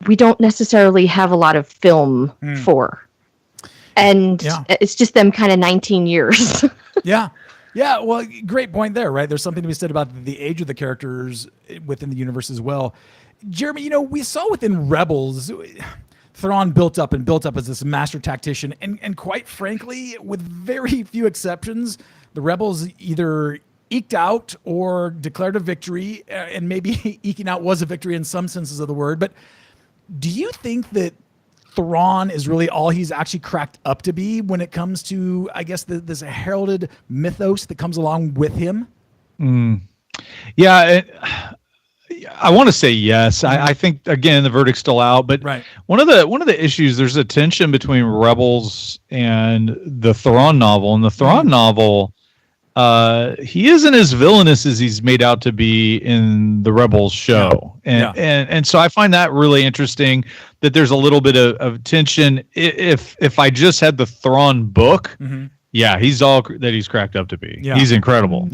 we don't necessarily have a lot of film for. And it's just them kind of 19 years.
Yeah. Yeah, well, great point there, right? There's something to be said about the age of the characters within the universe as well. Jeremy, we saw within Rebels, Thrawn built up as this master tactician, and quite frankly, with very few exceptions, the Rebels either eked out or declared a victory, and maybe eking out was a victory in some senses of the word. But do you think that Thrawn is really all he's actually cracked up to be when it comes to, I guess, this heralded mythos that comes along with him?
Yeah, I want to say yes. I think, again, the verdict's still out. But one of the issues, there's a tension between Rebels and the Thrawn novel. And the Thrawn novel, he isn't as villainous as he's made out to be in the Rebels show. And so I find that really interesting, that there's a little bit of tension. If I just had the Thrawn book, he's all that he's cracked up to be. He's incredible.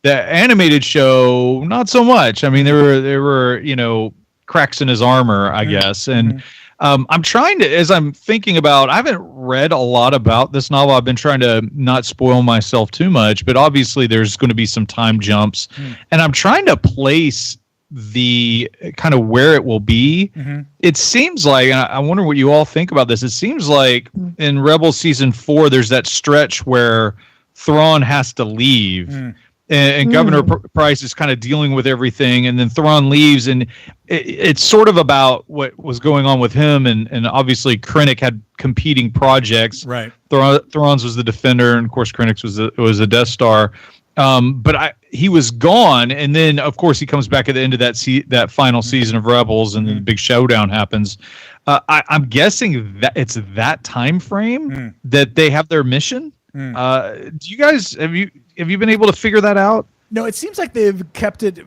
The animated show, not so much. I mean, there were cracks in his armor, I guess. And I'm trying to, as I'm thinking about, I haven't read a lot about this novel. I've been trying to not spoil myself too much, but obviously there's going to be some time jumps. And I'm trying to place the kind of where it will be. It seems like, and I wonder what you all think about this, it seems like in Rebels season 4, there's that stretch where Thrawn has to leave. And Governor Price is kind of dealing with everything, and then Thrawn leaves, and it's sort of about what was going on with him, and obviously Krennic had competing projects.
Right.
Thrawn's was the Defender, and of course Krennic's was a Death Star. But he was gone, and then of course he comes back at the end of that final season of Rebels, and then the big showdown happens. I'm guessing that it's that time frame that they have their mission. Do you guys have you been able to figure that out?
No, it seems like they've kept it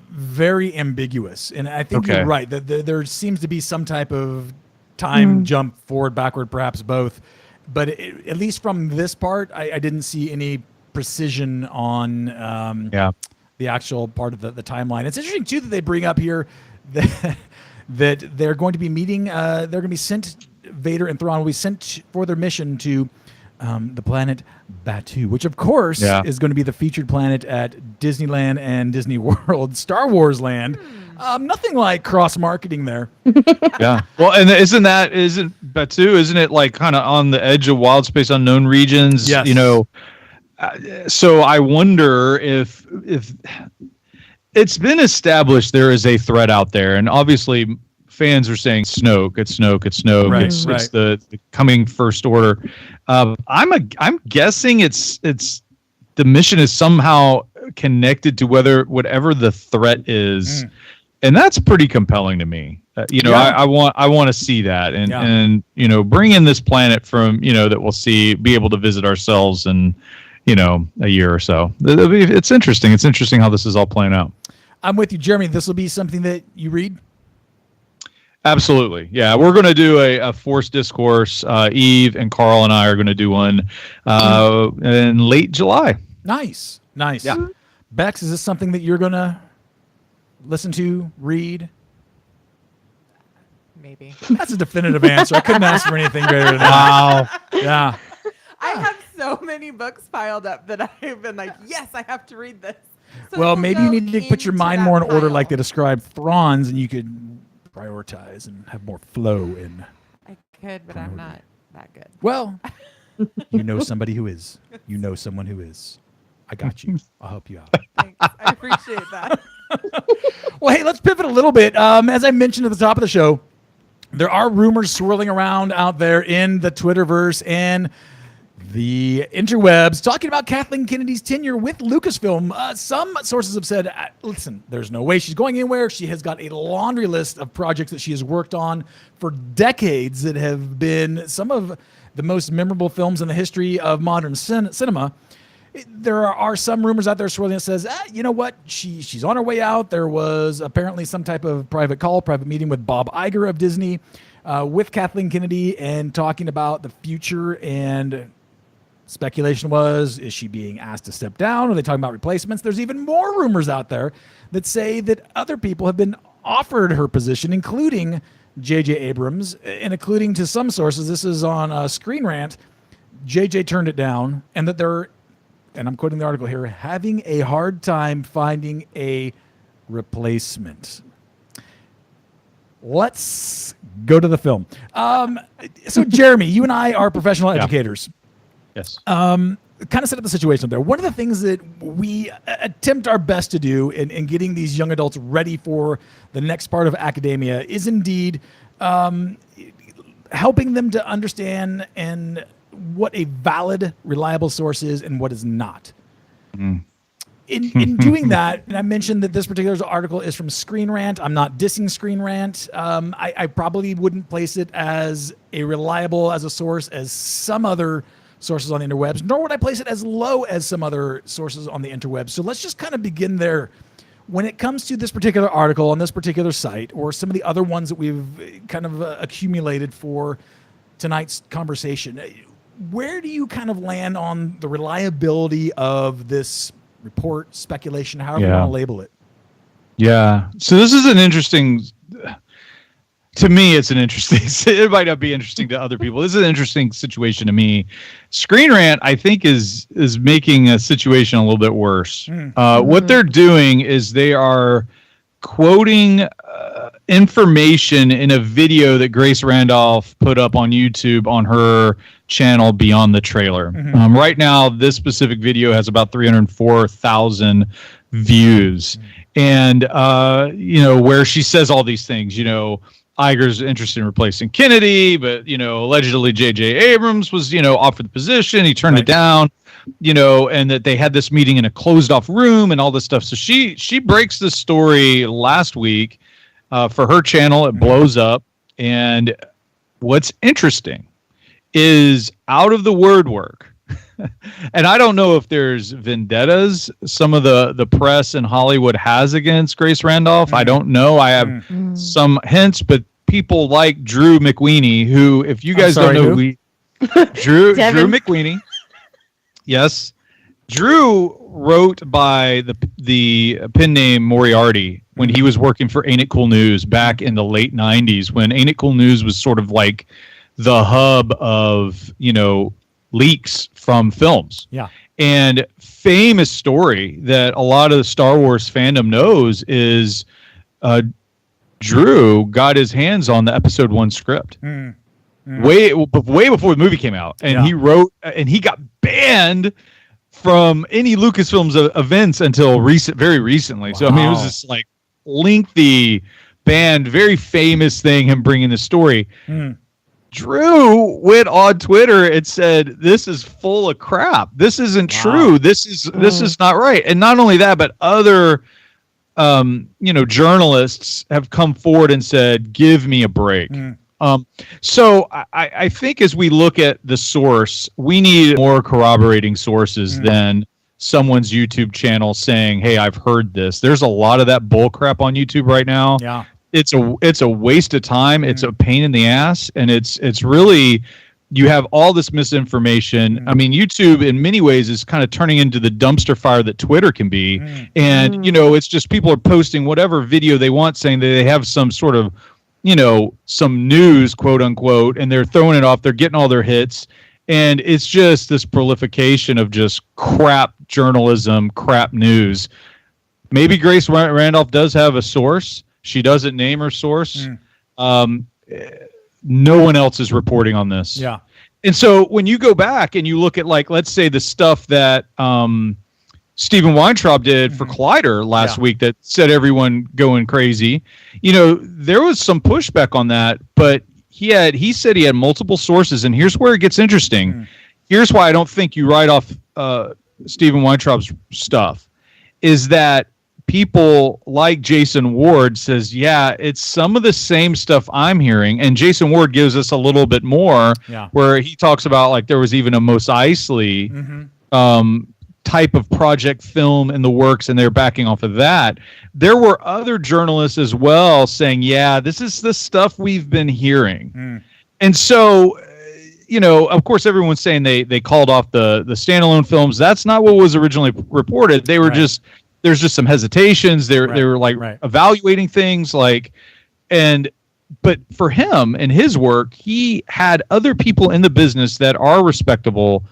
very ambiguous, and I think you're right. There seems to be some type of time jump forward, backward, perhaps both. But at least from this part, I didn't see any precision on the actual part of the timeline. It's interesting too that they bring up here that they're going to be meeting. They're going to be sent. Vader and Thrawn will be sent for their mission to the planet Batuu, which of course is going to be the featured planet at Disneyland and Disney World, Star Wars Land. Nothing like cross marketing there. Well, and isn't Batuu? Isn't it like kind of on the edge of wild space, unknown regions? Yes.
So I wonder if it's been established there is a threat out there, and obviously fans are saying Snoke. It's Snoke. It's the coming First Order. I'm guessing it's the mission is somehow connected to whatever the threat is, and that's pretty compelling to me. I want to see that, and bring in this planet from that we'll be able to visit ourselves in a year or so. It's interesting. It's interesting how this is all playing out.
I'm with you, Jeremy. This will be something that you read.
Absolutely. Yeah, we're going to do a Force Discourse. Eve and Carl and I are going to do one in late July.
Nice.
Yeah.
Bex, is this something that you're going to listen to, read?
Maybe.
That's a definitive answer. I couldn't ask for anything greater than that.
Wow.
Yeah.
I have so many books piled up that I've been like, yes, I have to read this. So
well, maybe you need to put your mind more in order
pile.
like they described Thrawn's, and you could prioritize and have more flow in.
I could, but I'm not that good.
Well, you know somebody who is. You know someone who is. I got you. I'll help you out.
Thanks. I appreciate that.
Well, hey, let's pivot a little bit. As I mentioned at the top of the show, there are rumors swirling around out there in the Twitterverse and the interwebs talking about Kathleen Kennedy's tenure with Lucasfilm. Some sources have said, listen, there's no way she's going anywhere. She has got a laundry list of projects that she has worked on for decades that have been some of the most memorable films in the history of modern cinema. There are some rumors out there swirling that says, you know what, she's on her way out. There was apparently some type of private meeting with Bob Iger of Disney. with Kathleen Kennedy and talking about the future. And speculation was, is she being asked to step down? Are they talking about replacements? There's even more rumors out there that say that other people have been offered her position, including J.J. Abrams, and including to some sources, this is on Screen Rant, J.J. turned it down, and that they're, and I'm quoting the article here, having a hard time finding a replacement. Let's go to the film. So, Jeremy, you and I are professional educators.
Yes.
Kind of set up the situation there. One of the things that we attempt our best to do in getting these young adults ready for the next part of academia is indeed helping them to understand and what a valid, reliable source is and what is not. Mm. In doing that, and I mentioned that this particular article is from Screen Rant. I'm not dissing Screen Rant. I probably wouldn't place it as a reliable as a source as some other sources on the interwebs, nor would I place it as low as some other sources on the interwebs. So let's just kind of begin there. When it comes to this particular article on this particular site, or some of the other ones that we've kind of accumulated for tonight's conversation, where do you kind of land on the reliability of this report, speculation, however you want to label it?
Yeah. So this is an interesting, to me, it's an interesting, it might not be interesting to other people. This is an interesting situation to me. Screen Rant, I think, is making a situation a little bit worse. What they're doing is they are quoting information in a video that Grace Randolph put up on YouTube on her channel Beyond the Trailer. Right now, this specific video has about 304,000 views. And, where she says all these things, Iger's interested in replacing Kennedy, but, allegedly J.J. Abrams was, offered the position. He turned it down, and that they had this meeting in a closed off room and all this stuff. So she breaks the story last week for her channel. It blows up. And what's interesting is out of the word work. And I don't know if there's vendettas some of the press in Hollywood has against Grace Randolph. I don't know. I have some hints, but people like Drew McWeeny, who, if you guys don't know who Drew McWeeny. Yes. Drew wrote by the pen name Moriarty when he was working for Ain't It Cool News back in the late 90s, when Ain't It Cool News was sort of like the hub of, leaks from films. Yeah. And famous story that a lot of the Star Wars fandom knows is Drew got his hands on the episode 1 script way before the movie came out. And he wrote, and he got banned from any Lucasfilms events until very recently. Wow. So, I mean, it was this like lengthy banned, very famous thing, him bringing the story. Drew went on Twitter and said, "This is full of crap. This isn't true. This is not right." And not only that, but other, journalists have come forward and said, "Give me a break." So I think as we look at the source, we need more corroborating sources than someone's YouTube channel saying, "Hey, I've heard this." There's a lot of that bull crap on YouTube right now. Yeah. It's a waste of time. It's a pain in the ass, and it's really, you have all this misinformation. I mean, YouTube in many ways is kind of turning into the dumpster fire that Twitter can be. And it's just people are posting whatever video they want, saying that they have some sort of, some news, quote unquote, and they're throwing it off. They're getting all their hits, and it's just this proliferation of just crap journalism, crap news. Maybe Grace Randolph does have a source. She doesn't name her source. No one else is reporting on this. Yeah. And so when you go back and you look at, like, let's say the stuff that Stephen Weintraub did for Collider last week that set everyone going crazy, there was some pushback on that, but he said he had multiple sources. And here's where it gets interesting. Here's why I don't think you write off Stephen Weintraub's stuff, is that people like Jason Ward says, yeah, it's some of the same stuff I'm hearing. And Jason Ward gives us a little bit more where he talks about, like, there was even a Mos Eisley type of project film in the works, and they're backing off of that. There were other journalists as well saying, yeah, this is the stuff we've been hearing. And so, of course, everyone's saying they called off the standalone films. That's not what was originally reported. They were there's just some hesitations. They were like evaluating things but for him and his work, he had other people in the business that are respectable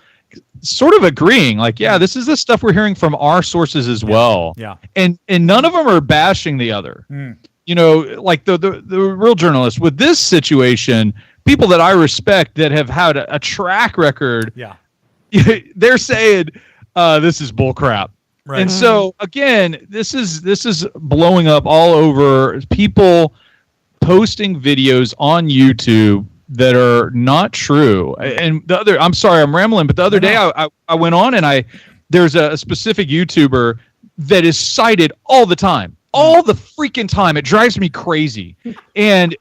sort of agreeing, like, yeah, this is the stuff we're hearing from our sources as well.
Yeah.
And none of them are bashing the other. Like the real journalists with this situation, people that I respect that have had a track record, they're saying this is bull crap. Right. And so again, this is blowing up all over, people posting videos on YouTube that are not true. And I'm sorry, I'm rambling, but the other day I went on and there's a specific YouTuber that is cited all the time, all the freaking time. It drives me crazy. And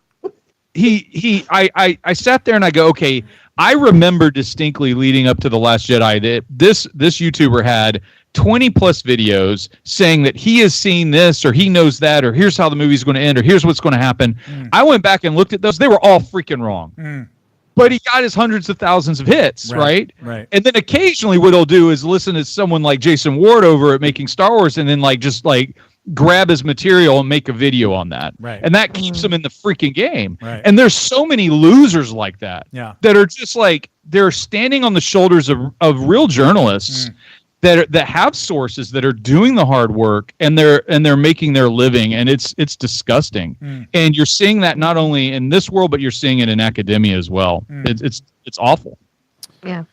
I sat there and I go, okay, I remember distinctly leading up to The Last Jedi that this YouTuber had 20 plus videos saying that he has seen this or he knows that, or here's how the movie's going to end, or here's what's going to happen. I went back and looked at those. They were all freaking wrong. But he got his hundreds of thousands of hits, right? And then occasionally what he'll do is listen to someone like Jason Ward over at Making Star Wars and then just grab his material and make a video on that. And that keeps him in the freaking game. And there's so many losers like that that are just they're standing on the shoulders of real journalists that have sources that are doing the hard work and they're making their living, and it's disgusting. And you're seeing that not only in this world, but you're seeing it in academia as well. It's awful.
Yeah.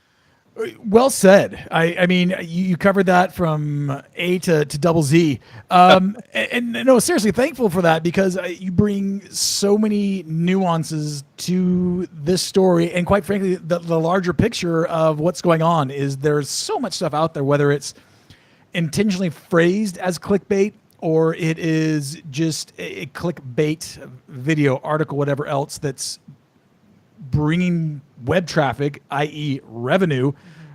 Well said. I mean, you covered that from A to double Z. And no, seriously, thankful for that, because you bring so many nuances to this story. And quite frankly, the larger picture of what's going on is there's so much stuff out there, whether it's intentionally phrased as clickbait or it is just a clickbait video, article, whatever else that's bringing web traffic, i.e. revenue,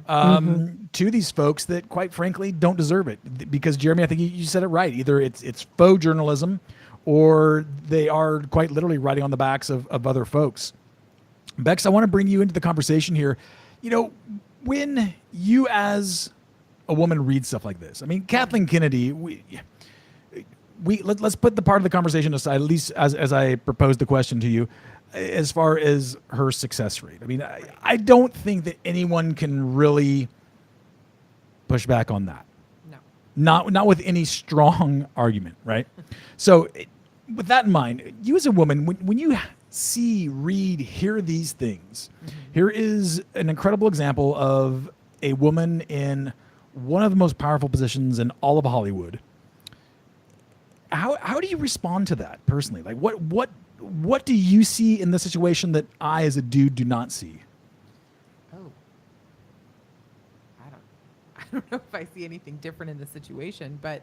to these folks that quite frankly don't deserve it. Because Jeremy, I think you said it right. Either it's faux journalism or they are quite literally riding on the backs of other folks. Bex, I want to bring you into the conversation here. When you as a woman read stuff like this, I mean, Kathleen Kennedy, let's put the part of the conversation aside, at least as I proposed the question to you, as far as her success rate. I mean, I don't think that anyone can really push back on that. No. Not with any strong argument, right? So with that in mind, you as a woman, when you see, read, hear these things, here is an incredible example of a woman in one of the most powerful positions in all of Hollywood. How do you respond to that personally? Like what do you see in the situation that I, as a dude, do not see?
Oh, I don't know if I see anything different in the situation, but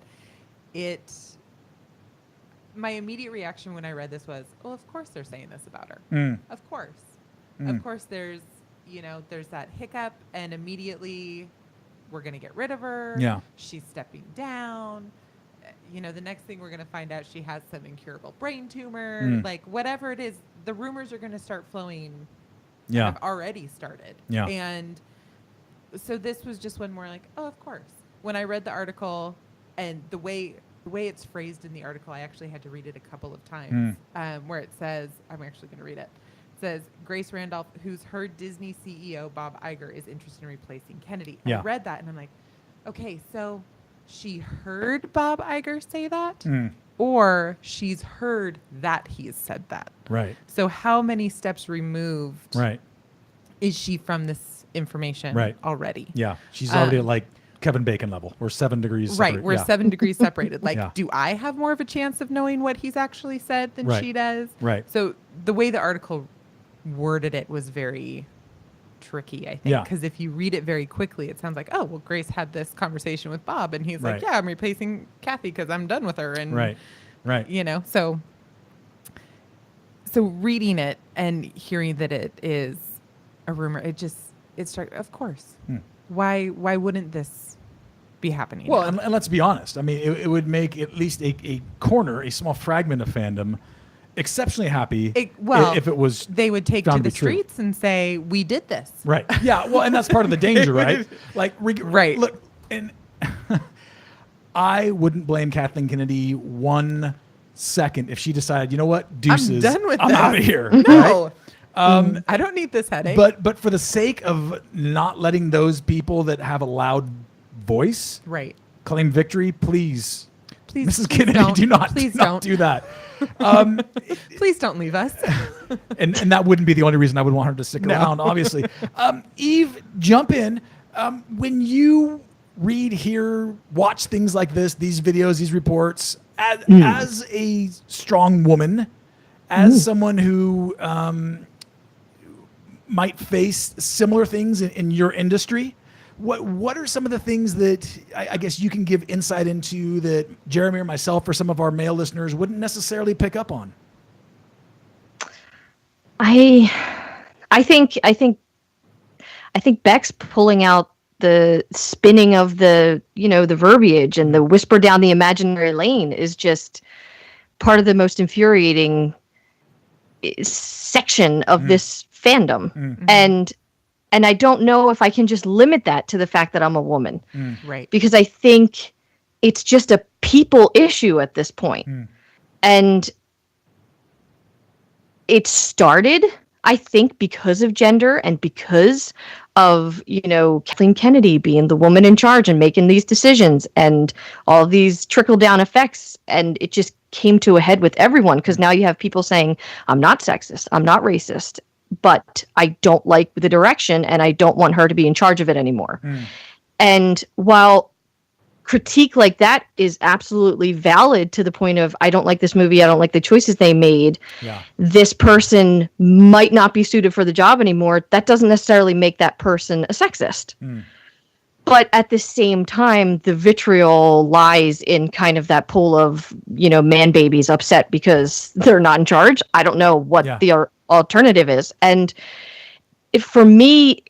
my immediate reaction when I read this was, oh, of course they're saying this about her. Of course. Of course there's that hiccup, and immediately we're going to get rid of her. Yeah. She's stepping down. The next thing we're going to find out, she has some incurable brain tumor. Like, whatever it is, the rumors are going to start flowing. Yeah. Have already started. Yeah. And so this was just one more like, oh, of course. When I read the article and the way it's phrased in the article, I actually had to read it a couple of times, where it says, I'm actually going to read it. It says, Grace Randolph, who's heard Disney CEO Bob Iger is interested in replacing Kennedy. Yeah. I read that and I'm like, okay, so she heard Bob Iger say that, or she's heard that he's said that. Right. So how many steps removed is she from this information already? Yeah.
She's already at like Kevin Bacon level. We're 7 degrees separated.
Right. We're 7 degrees separated. Like, do I have more of a chance of knowing what he's actually said than she does? Right. So the way the article worded it was very tricky, I think, because if you read it very quickly, it sounds like, oh, well, Grace had this conversation with Bob, and he's like, yeah, I'm replacing Kathy because I'm done with her, and so reading it and hearing that it is a rumor, it struck, of course, why wouldn't this be happening.
Well, and let's be honest. I mean, it would make at least a corner, a small fragment of fandom, exceptionally happy if it was.
They would take to the streets and say, "We did this."
Right. Yeah. Well, and that's part of the danger, right? Like,
right.
Look, and I wouldn't blame Kathleen Kennedy 1 second if she decided, you know what, deuces,
I'm done with
I'm
this.
out of here.
No. Right? I don't need this headache.
But for the sake of not letting those people that have a loud voice claim victory, please, Mrs. Kennedy, do not do that.
Please don't leave us.
and that wouldn't be the only reason I would want her to stick around, obviously. Eve, jump in. When you read, hear, watch things like this, these videos, these reports, as a strong woman, as someone who might face similar things in your industry, what are some of the things that I guess you can give insight into that Jeremy or myself or some of our male listeners wouldn't necessarily pick up on?
I think Beck's pulling out the spinning of the verbiage and the whisper down the imaginary lane is just part of the most infuriating section of this fandom. And I don't know if I can just limit that to the fact that I'm a woman.
Right.
Because I think it's just a people issue at this point. And it started, I think, because of gender and because of, Kathleen Kennedy being the woman in charge and making these decisions and all these trickle-down effects. And it just came to a head with everyone because now you have people saying, I'm not sexist, I'm not racist, but I don't like the direction and I don't want her to be in charge of it anymore. And while critique like that is absolutely valid to the point of, I don't like this movie, I don't like the choices they made, this person might not be suited for the job anymore, that doesn't necessarily make that person a sexist. But at the same time, the vitriol lies in kind of that pool of, man babies upset because they're not in charge. I don't know what the alternative is. And for me,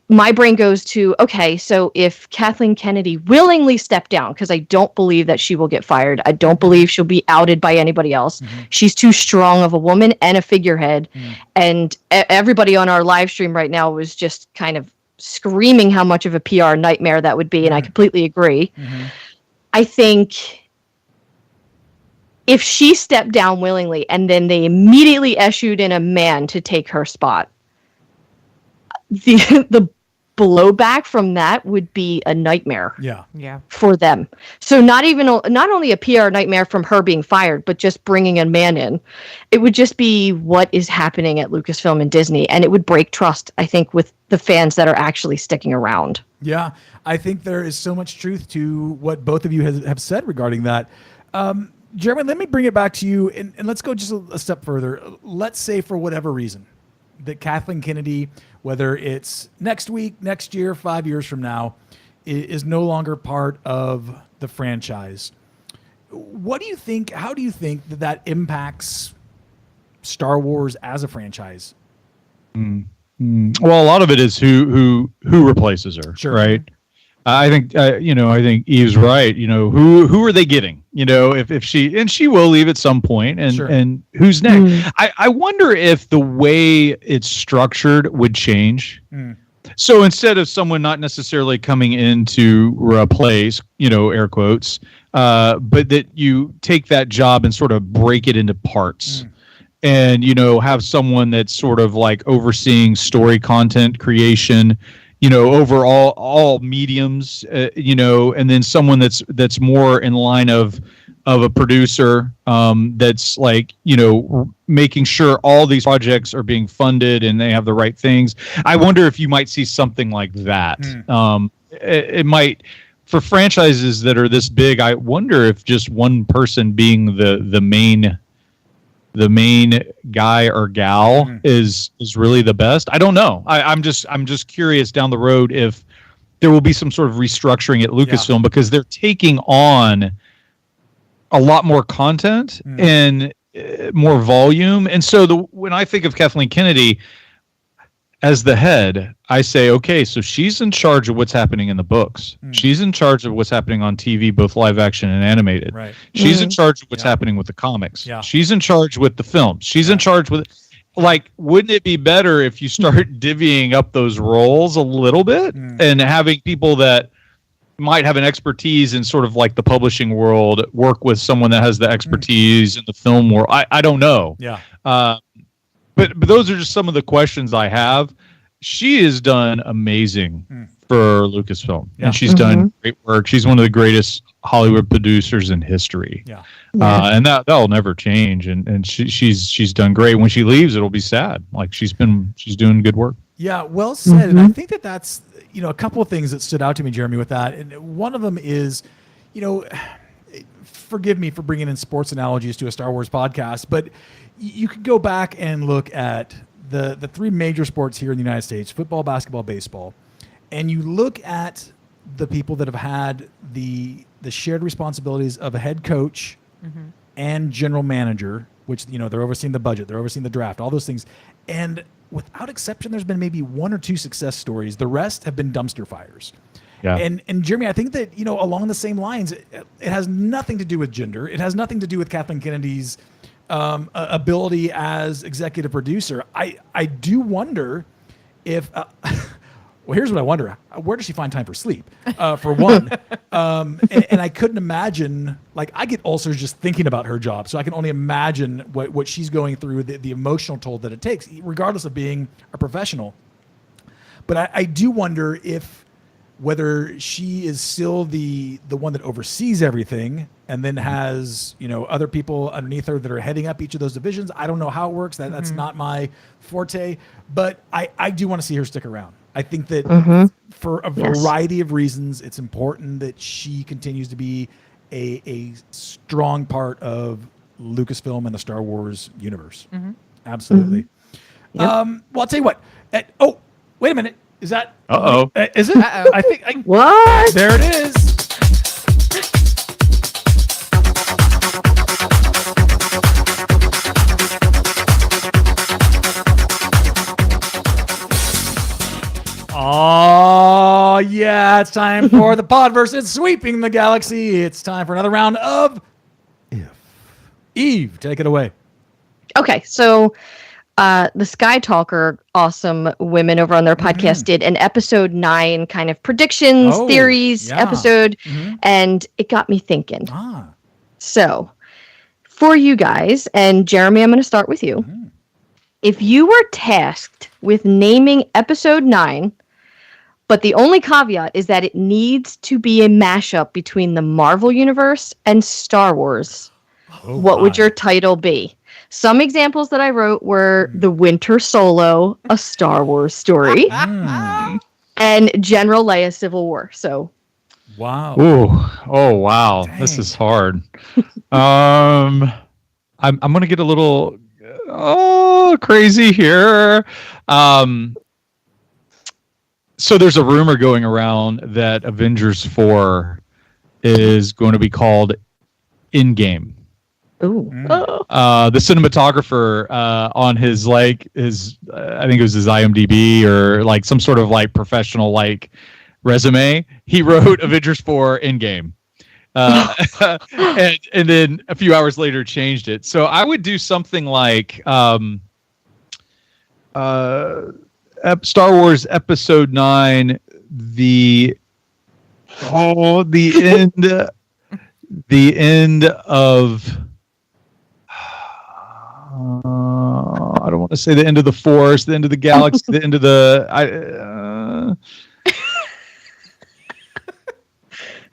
my brain goes to, okay, so if Kathleen Kennedy willingly stepped down, because I don't believe that she will get fired. I don't believe she'll be outed by anybody else. She's too strong of a woman and a figurehead. And everybody on our live stream right now was just kind of screaming how much of a PR nightmare that would be. And I completely agree. I think if she stepped down willingly and then they immediately issued in a man to take her spot, the blowback from that would be a nightmare.
Yeah.
For them. So not only a PR nightmare from her being fired, but just bringing a man in. It would just be what is happening at Lucasfilm and Disney, and it would break trust, I think, with the fans that are actually sticking around.
Yeah, I think there is so much truth to what both of you have said regarding that. Jeremy, let me bring it back to you, and let's go just a step further. Let's say for whatever reason that Kathleen Kennedy, whether it's next week, next year, 5 years from now, is no longer part of the franchise. What do you think? How do you think that impacts Star Wars as a franchise?
Well, a lot of it is who replaces her, right? I think I think Eve's right. Who are they getting? If she will leave at some point, and who's next? I wonder if the way it's structured would change. So instead of someone not necessarily coming in to replace, air quotes, but that you take that job and sort of break it into parts. And have someone that's sort of like overseeing story content creation, over all mediums, and then someone that's more in line of a producer, that's like, making sure all these projects are being funded and they have the right things. I wonder if you might see something like that. It might, for franchises that are this big, I wonder if just one person being the main guy or gal is really the best. I don't know. I'm just curious down the road if there will be some sort of restructuring at Lucasfilm because they're taking on a lot more content and more volume. And so when I think of Kathleen Kennedy, as the head, I say, okay, so she's in charge of what's happening in the books. She's in charge of what's happening on TV, both live action and animated.
Right.
She's in charge of what's happening with the comics.
Yeah.
She's in charge with the films. She's in charge with, like, wouldn't it be better if you start divvying up those roles a little bit and having people that might have an expertise in sort of like the publishing world work with someone that has the expertise in the film world? I don't know.
Yeah.
But those are just some of the questions I have. She has done amazing for Lucasfilm, and she's done great work. She's one of the greatest Hollywood producers in history.
Yeah.
And that'll never change. And she's done great. When she leaves, it'll be sad. Like she's doing good work.
Yeah, well said. And I think that's a couple of things that stood out to me, Jeremy, with that. And one of them is, forgive me for bringing in sports analogies to a Star Wars podcast, but you could go back and look at the three major sports here in the United States: football, basketball, baseball, and you look at the people that have had the shared responsibilities of a head coach and general manager, which they're overseeing the budget, they're overseeing the draft, all those things, and without exception, there's been maybe one or two success stories. The rest have been dumpster fires. Yeah. And Jeremy, I think that along the same lines, it has nothing to do with gender. It has nothing to do with Kathleen Kennedy's ability as executive producer. I do wonder if well, here's what I wonder: where does she find time for sleep? For one, and I couldn't imagine. Like, I get ulcers just thinking about her job, so I can only imagine what she's going through, the emotional toll that it takes, regardless of being a professional. But I do wonder whether she is still the one that oversees everything, and then has other people underneath her that are heading up each of those divisions. I don't know how it works. That's not my forte, but I do want to see her stick around. I think that for a variety of reasons, it's important that she continues to be a strong part of Lucasfilm and the Star Wars universe. Absolutely. Yep. Well, I'll tell you what. Wait a minute. Is that? Is it? I think.
What?
There it is. Oh, yeah, it's time for the Podverse. It's sweeping the galaxy. It's time for another round of If. Eve, take it away.
Okay, so the Sky Talker, awesome women over on their podcast, did an episode 9 kind of predictions, theories episode, and it got me thinking. So, for you guys, and Jeremy, I'm going to start with you. If you were tasked with naming episode 9, but the only caveat is that it needs to be a mashup between the Marvel Universe and Star Wars, what would your title be? Some examples that I wrote were The Winter Solo, a Star Wars story, and General Leia Civil War. So,
wow.
Oh, wow. Dang. This is hard. I'm going to get a little crazy here. So there's a rumor going around that Avengers 4 is going to be called In-Game.
Ooh.
The cinematographer on his I think it was his IMDb or like some sort of like professional like resume, he wrote Avengers 4 In-Game. And then a few hours later changed it. So I would do something like Star Wars Episode 9, the end of I don't want to say the end of the Force, the end of the galaxy, the end of the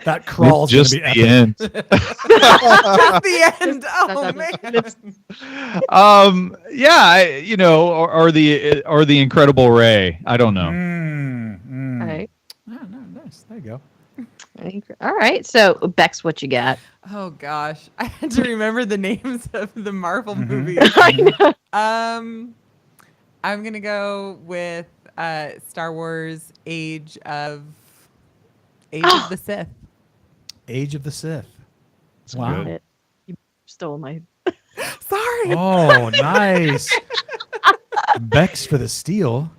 that crawl's
just
gonna be
the end.
Just the end. Oh man.
Or the Incredible Ray. I don't know.
All right.
No, nice. There you go.
All right. So, Bex, what you got?
Oh gosh, I had to remember the names of the Marvel movies.
I know.
I'm gonna go with Star Wars Age of the Sith.
Age of the Sith.
Wow. Good. You stole my.
Sorry.
Oh, nice. Bex for the steal.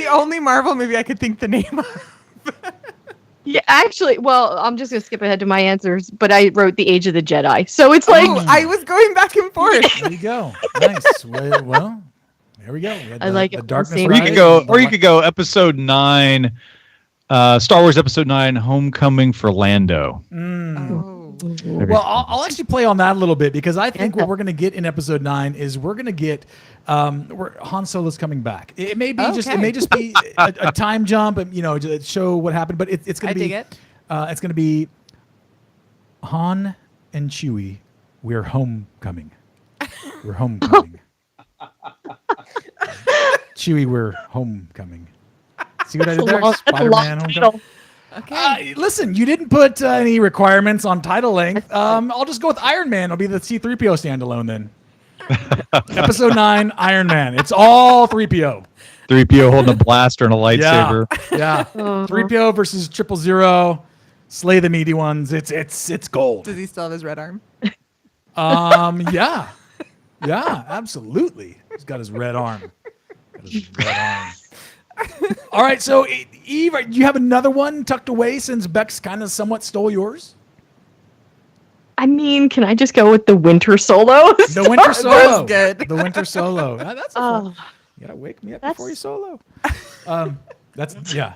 the only Marvel movie I could think the name of.
Yeah, actually, well, I'm just gonna skip ahead to my answers, but I wrote The Age of the Jedi, so it's like
I was going back and forth.
There you go. Nice. Well, there we go. We had
I like
the
it.
darkness.
Or
Or you could go episode 9, Star Wars episode 9, Homecoming for Lando.
Well, I'll actually play on that a little bit because I think what we're going to get in episode 9 is we're going to get where Han Solo's coming back. It may be just be a time jump, to show what happened, but it's going to be it's going to be Han and Chewie. We're homecoming. We're homecoming. Chewie, we're homecoming. See what I did there? Spider-Man Homecoming.
Okay.
Listen, you didn't put any requirements on title length. I'll just go with Iron Man. It'll be the C-3PO standalone then. Episode 9, Iron Man. It's all 3PO.
3PO holding a blaster and a lightsaber.
Yeah. 3PO versus 000. Slay the meaty ones. It's gold.
Does he still have his red arm?
Yeah. Yeah, absolutely. He's got his red arm. All right, so Eve, do you have another one tucked away since Bex kind of somewhat stole yours?
I mean, can I just go with the Winter Solo?
The Winter Solo.
That's good.
The Winter Solo. That's a fun. You gotta wake me up before you solo. Now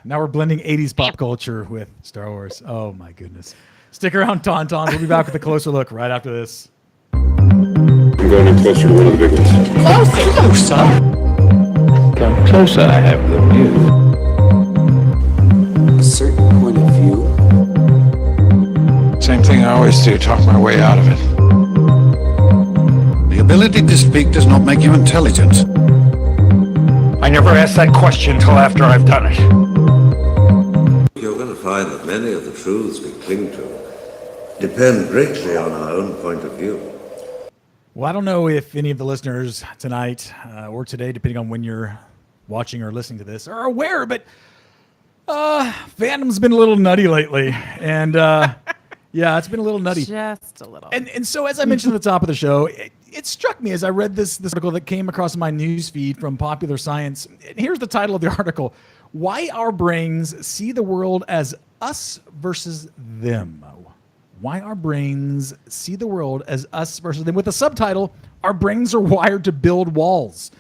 we're blending 80s pop culture with Star Wars. Oh my goodness. Stick around, Tauntaun. We'll be back with a closer look right after this.
I'm going in closer to one of the big ones.
Closer? Come closer, I have the view. A certain point of view.
Same thing I always do, talk my way out of it.
The ability to speak does not make you intelligent.
I never asked that question until after I've done it.
You're going to find that many of the truths we cling to depend greatly on our own point of view.
Well, I don't know if any of the listeners tonight or today, depending on when you're watching or listening to this, are aware, but Fandom's been a little nutty lately. And it's been a little nutty.
Just a little.
And so, as I mentioned at the top of the show, it struck me as I read this article that came across my news feed from Popular Science. And here's the title of the article: Why Our Brains See the World as Us Versus Them. Why our brains see the world as us versus them, with a subtitle, Our Brains Are Wired to Build Walls.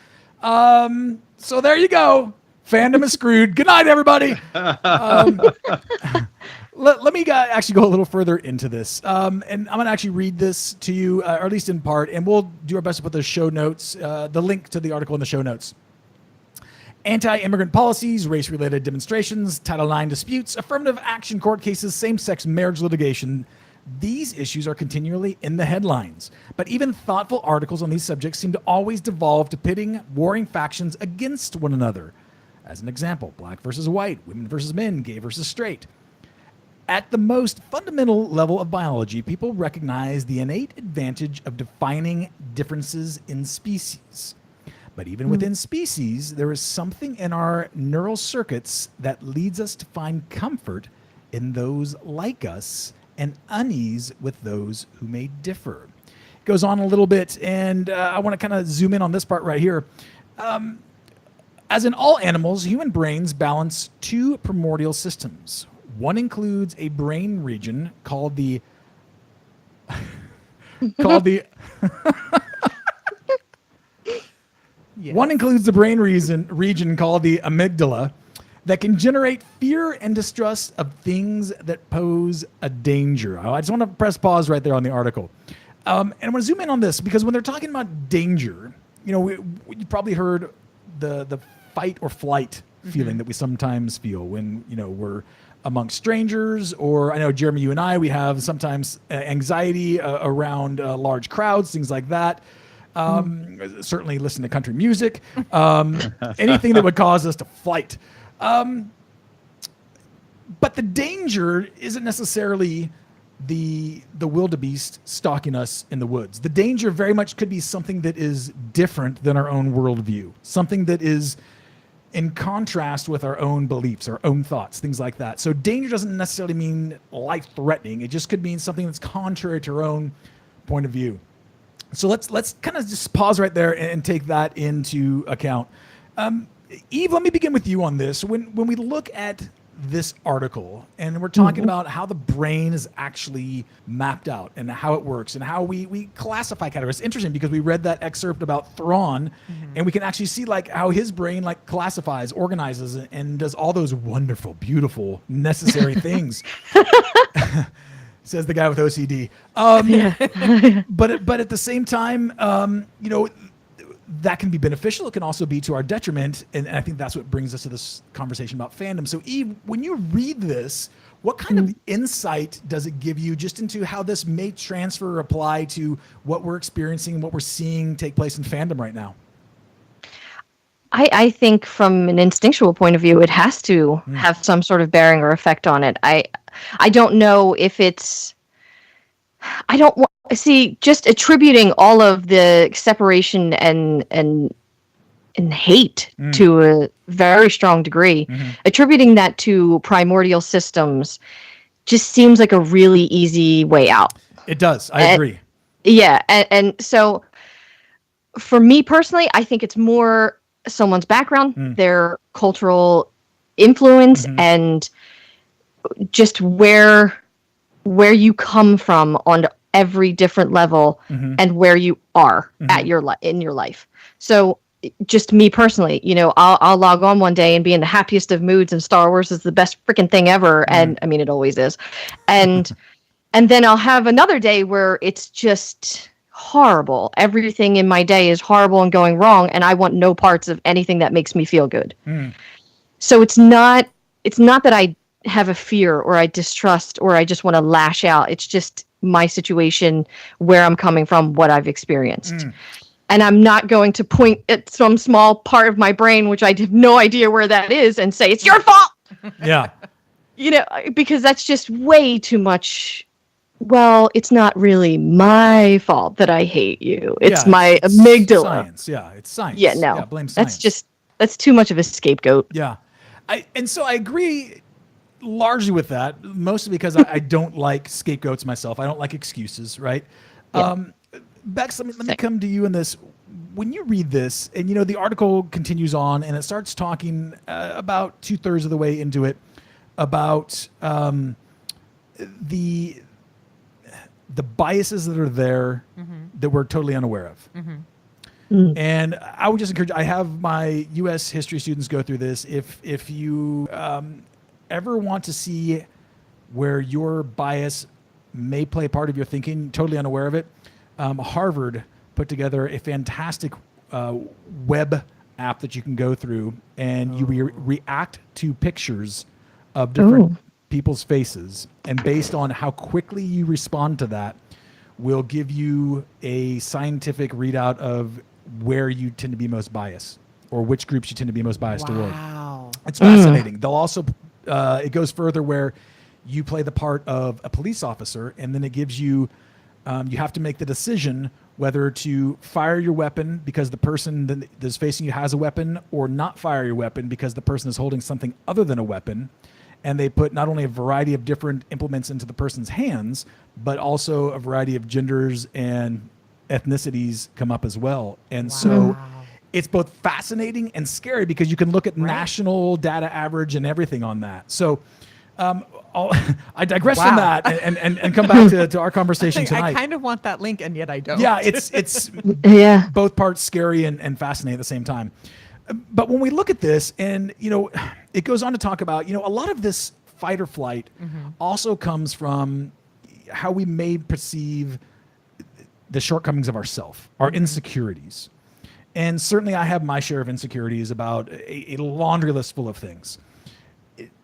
So there you go. Fandom is screwed. Good night, everybody. Let me actually go a little further into this. And I'm going to actually read this to you, or at least in part, and we'll do our best to put the show notes, the link to the article in the show notes. Anti-immigrant policies, race-related demonstrations, Title IX disputes, affirmative action court cases, same-sex marriage litigation. These issues are continually in the headlines. But even thoughtful articles on these subjects seem to always devolve to pitting warring factions against one another. As an example, black versus white, women versus men, gay versus straight. At the most fundamental level of biology, people recognize the innate advantage of defining differences in species. But even within species, there is something in our neural circuits that leads us to find comfort in those like us and unease with those who may differ. It goes on a little bit, and I want to kind of zoom in on this part right here. As in all animals, human brains balance two primordial systems. One includes a brain region called the One includes the brain region called the amygdala that can generate fear and distrust of things that pose a danger. I just want to press pause right there on the article. And I want to zoom in on this because when they're talking about danger, you probably heard the fight or flight feeling that we sometimes feel when, we're amongst strangers, or I know, Jeremy, you and I, we have sometimes anxiety around large crowds, things like that. Certainly listen to country music, anything that would cause us to flight. But the danger isn't necessarily the wildebeest stalking us in the woods. The danger very much could be something that is different than our own worldview, something that is in contrast with our own beliefs, our own thoughts, things like that. So danger doesn't necessarily mean life-threatening. It just could mean something that's contrary to our own point of view. So let's kind of just pause right there and take that into account. Eve, let me begin with you on this. When we look at this article and we're talking about how the brain is actually mapped out and how it works and how we classify categories. It's interesting because we read that excerpt about Thrawn and we can actually see like how his brain like classifies, organizes, and does all those wonderful, beautiful, necessary things. Says the guy with OCD. But at the same time, that can be beneficial. It can also be to our detriment. And I think that's what brings us to this conversation about fandom. So Eve, when you read this, what kind of insight does it give you just into how this may transfer or apply to what we're experiencing and what we're seeing take place in fandom right now?
I think from an instinctual point of view, it has to have some sort of bearing or effect on it. I don't know if it's, I don't want see just attributing all of the separation and hate to a very strong degree, attributing that to primordial systems just seems like a really easy way out.
It does. I agree.
Yeah. And so for me personally, I think it's more someone's background, their cultural influence, and just where you come from on every different level and where you are at in your life. So just me personally, I'll log on one day and be in the happiest of moods and Star Wars is the best freaking thing ever. And I mean, it always is. And then I'll have another day where it's just horrible. Everything in my day is horrible and going wrong. And I want no parts of anything that makes me feel good. So it's not that I have a fear or I distrust or I just want to lash out. It's just my situation, where I'm coming from, what I've experienced. And I'm not going to point at some small part of my brain, which I have no idea where that is, and say, it's your fault.
Yeah.
Because that's just way too much. Well, it's not really my fault that I hate you. It's my amygdala.
Science. Yeah, it's science.
Yeah, no.
Yeah, blame science.
That's too much of a scapegoat.
Yeah. So I agree largely with that, mostly because I don't like scapegoats myself. I don't like excuses, right? Yeah. Bex, let me come to you in this. When you read this, and the article continues on, and it starts talking about 2/3 of the way into it about the biases that are there that we're totally unaware of. And I would just encourage. I have my U.S. history students go through this. If you ever want to see where your bias may play part of your thinking, totally unaware of it, Harvard put together a fantastic web app that you can go through, and you react to pictures of different people's faces, and based on how quickly you respond to that, will give you a scientific readout of where you tend to be most biased, or which groups you tend to be most biased toward.
Wow.
It's fascinating. They'll also it goes further where you play the part of a police officer, and then it gives you you have to make the decision whether to fire your weapon because the person that is facing you has a weapon, or not fire your weapon because the person is holding something other than a weapon. And they put not only a variety of different implements into the person's hands, but also a variety of genders and ethnicities come up as well. And so it's both fascinating and scary because you can look at national data average and everything on that. So I digress from that and come back to our conversation tonight.
I kind of want that link, and yet I don't.
Yeah, it's both parts scary and fascinating at the same time. But when we look at this, and it goes on to talk about, a lot of this fight or flight also comes from how we may perceive the shortcomings of ourself, our insecurities. And certainly I have my share of insecurities about a laundry list full of things.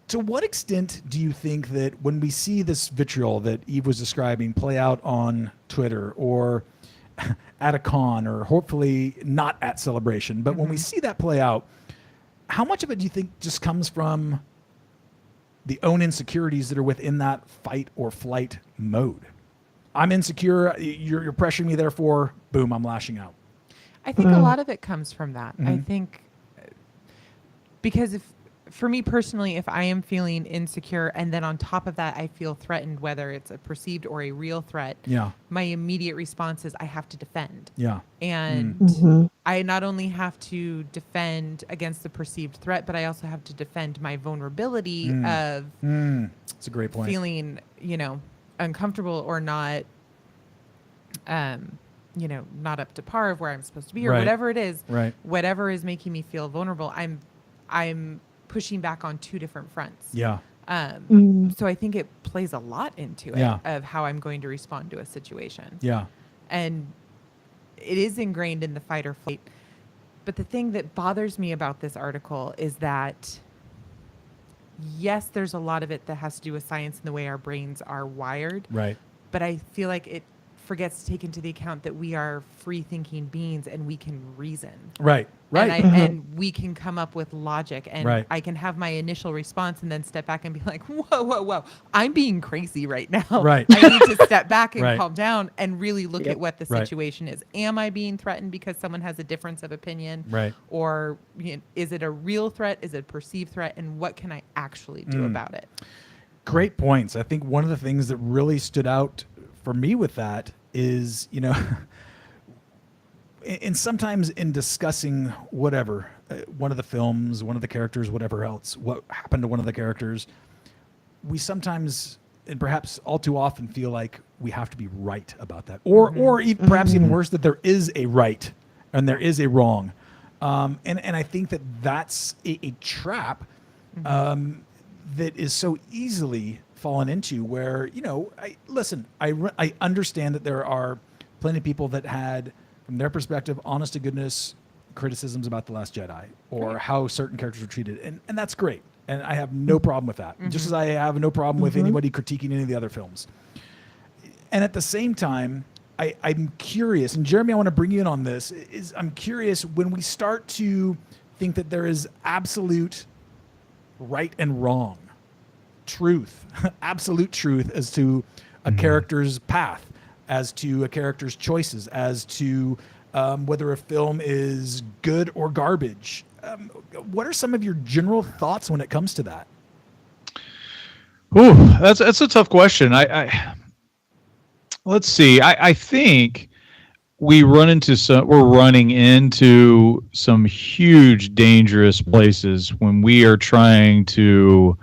To what extent do you think that when we see this vitriol that Eve was describing play out on Twitter or at a con, or hopefully not at Celebration, but when we see that play out, how much of it do you think just comes from the own insecurities that are within that fight or flight mode? I'm insecure, you're pressuring me, therefore, boom, I'm lashing out.
I think a lot of it comes from that. I think because for me personally, if I am feeling insecure and then on top of that I feel threatened, whether it's a perceived or a real threat, my immediate response is I have to defend. And I not only have to defend against the perceived threat, but I also have to defend my vulnerability of
that's a great point.
Feeling, uncomfortable or not not up to par of where I'm supposed to be or whatever it is. Whatever is making me feel vulnerable, I'm pushing back on two different fronts. So I think it plays a lot into it of how I'm going to respond to a situation. And it is ingrained in the fight or flight. But the thing that bothers me about this article is that, yes, there's a lot of it that has to do with science and the way our brains are wired. But I feel like it forgets to take into the account that we are free thinking beings and we can reason. And we can come up with logic, and I can have my initial response and then step back and be like, whoa, I'm being crazy right now. I need to step back and calm down and really look at what the situation is. Am I being threatened because someone has a difference of opinion? Or is it a real threat? Is it a perceived threat? And what can I actually do about it?
Great points. I think one of the things that really stood out for me with that is, and sometimes in discussing whatever, one of the films, one of the characters, whatever else, what happened to one of the characters, we sometimes, and perhaps all too often, feel like we have to be right about that. Or perhaps even worse, that there is a right and there is a wrong. And I think that that's a trap that is so easily fallen into where, I understand that there are plenty of people that had, from their perspective, honest to goodness criticisms about The Last Jedi or how certain characters were treated. And that's great. And I have no problem with that. Just as I have no problem with anybody critiquing any of the other films. And at the same time, I'm curious, and Jeremy, I want to bring you in on this, I'm curious when we start to think that there is absolute right and wrong, truth, absolute truth as to a character's path, as to a character's choices, as to whether a film is good or garbage. What are some of your general thoughts when it comes to that?
Ooh, that's a tough question. Let's see. I think we're running into some huge dangerous places when we are trying to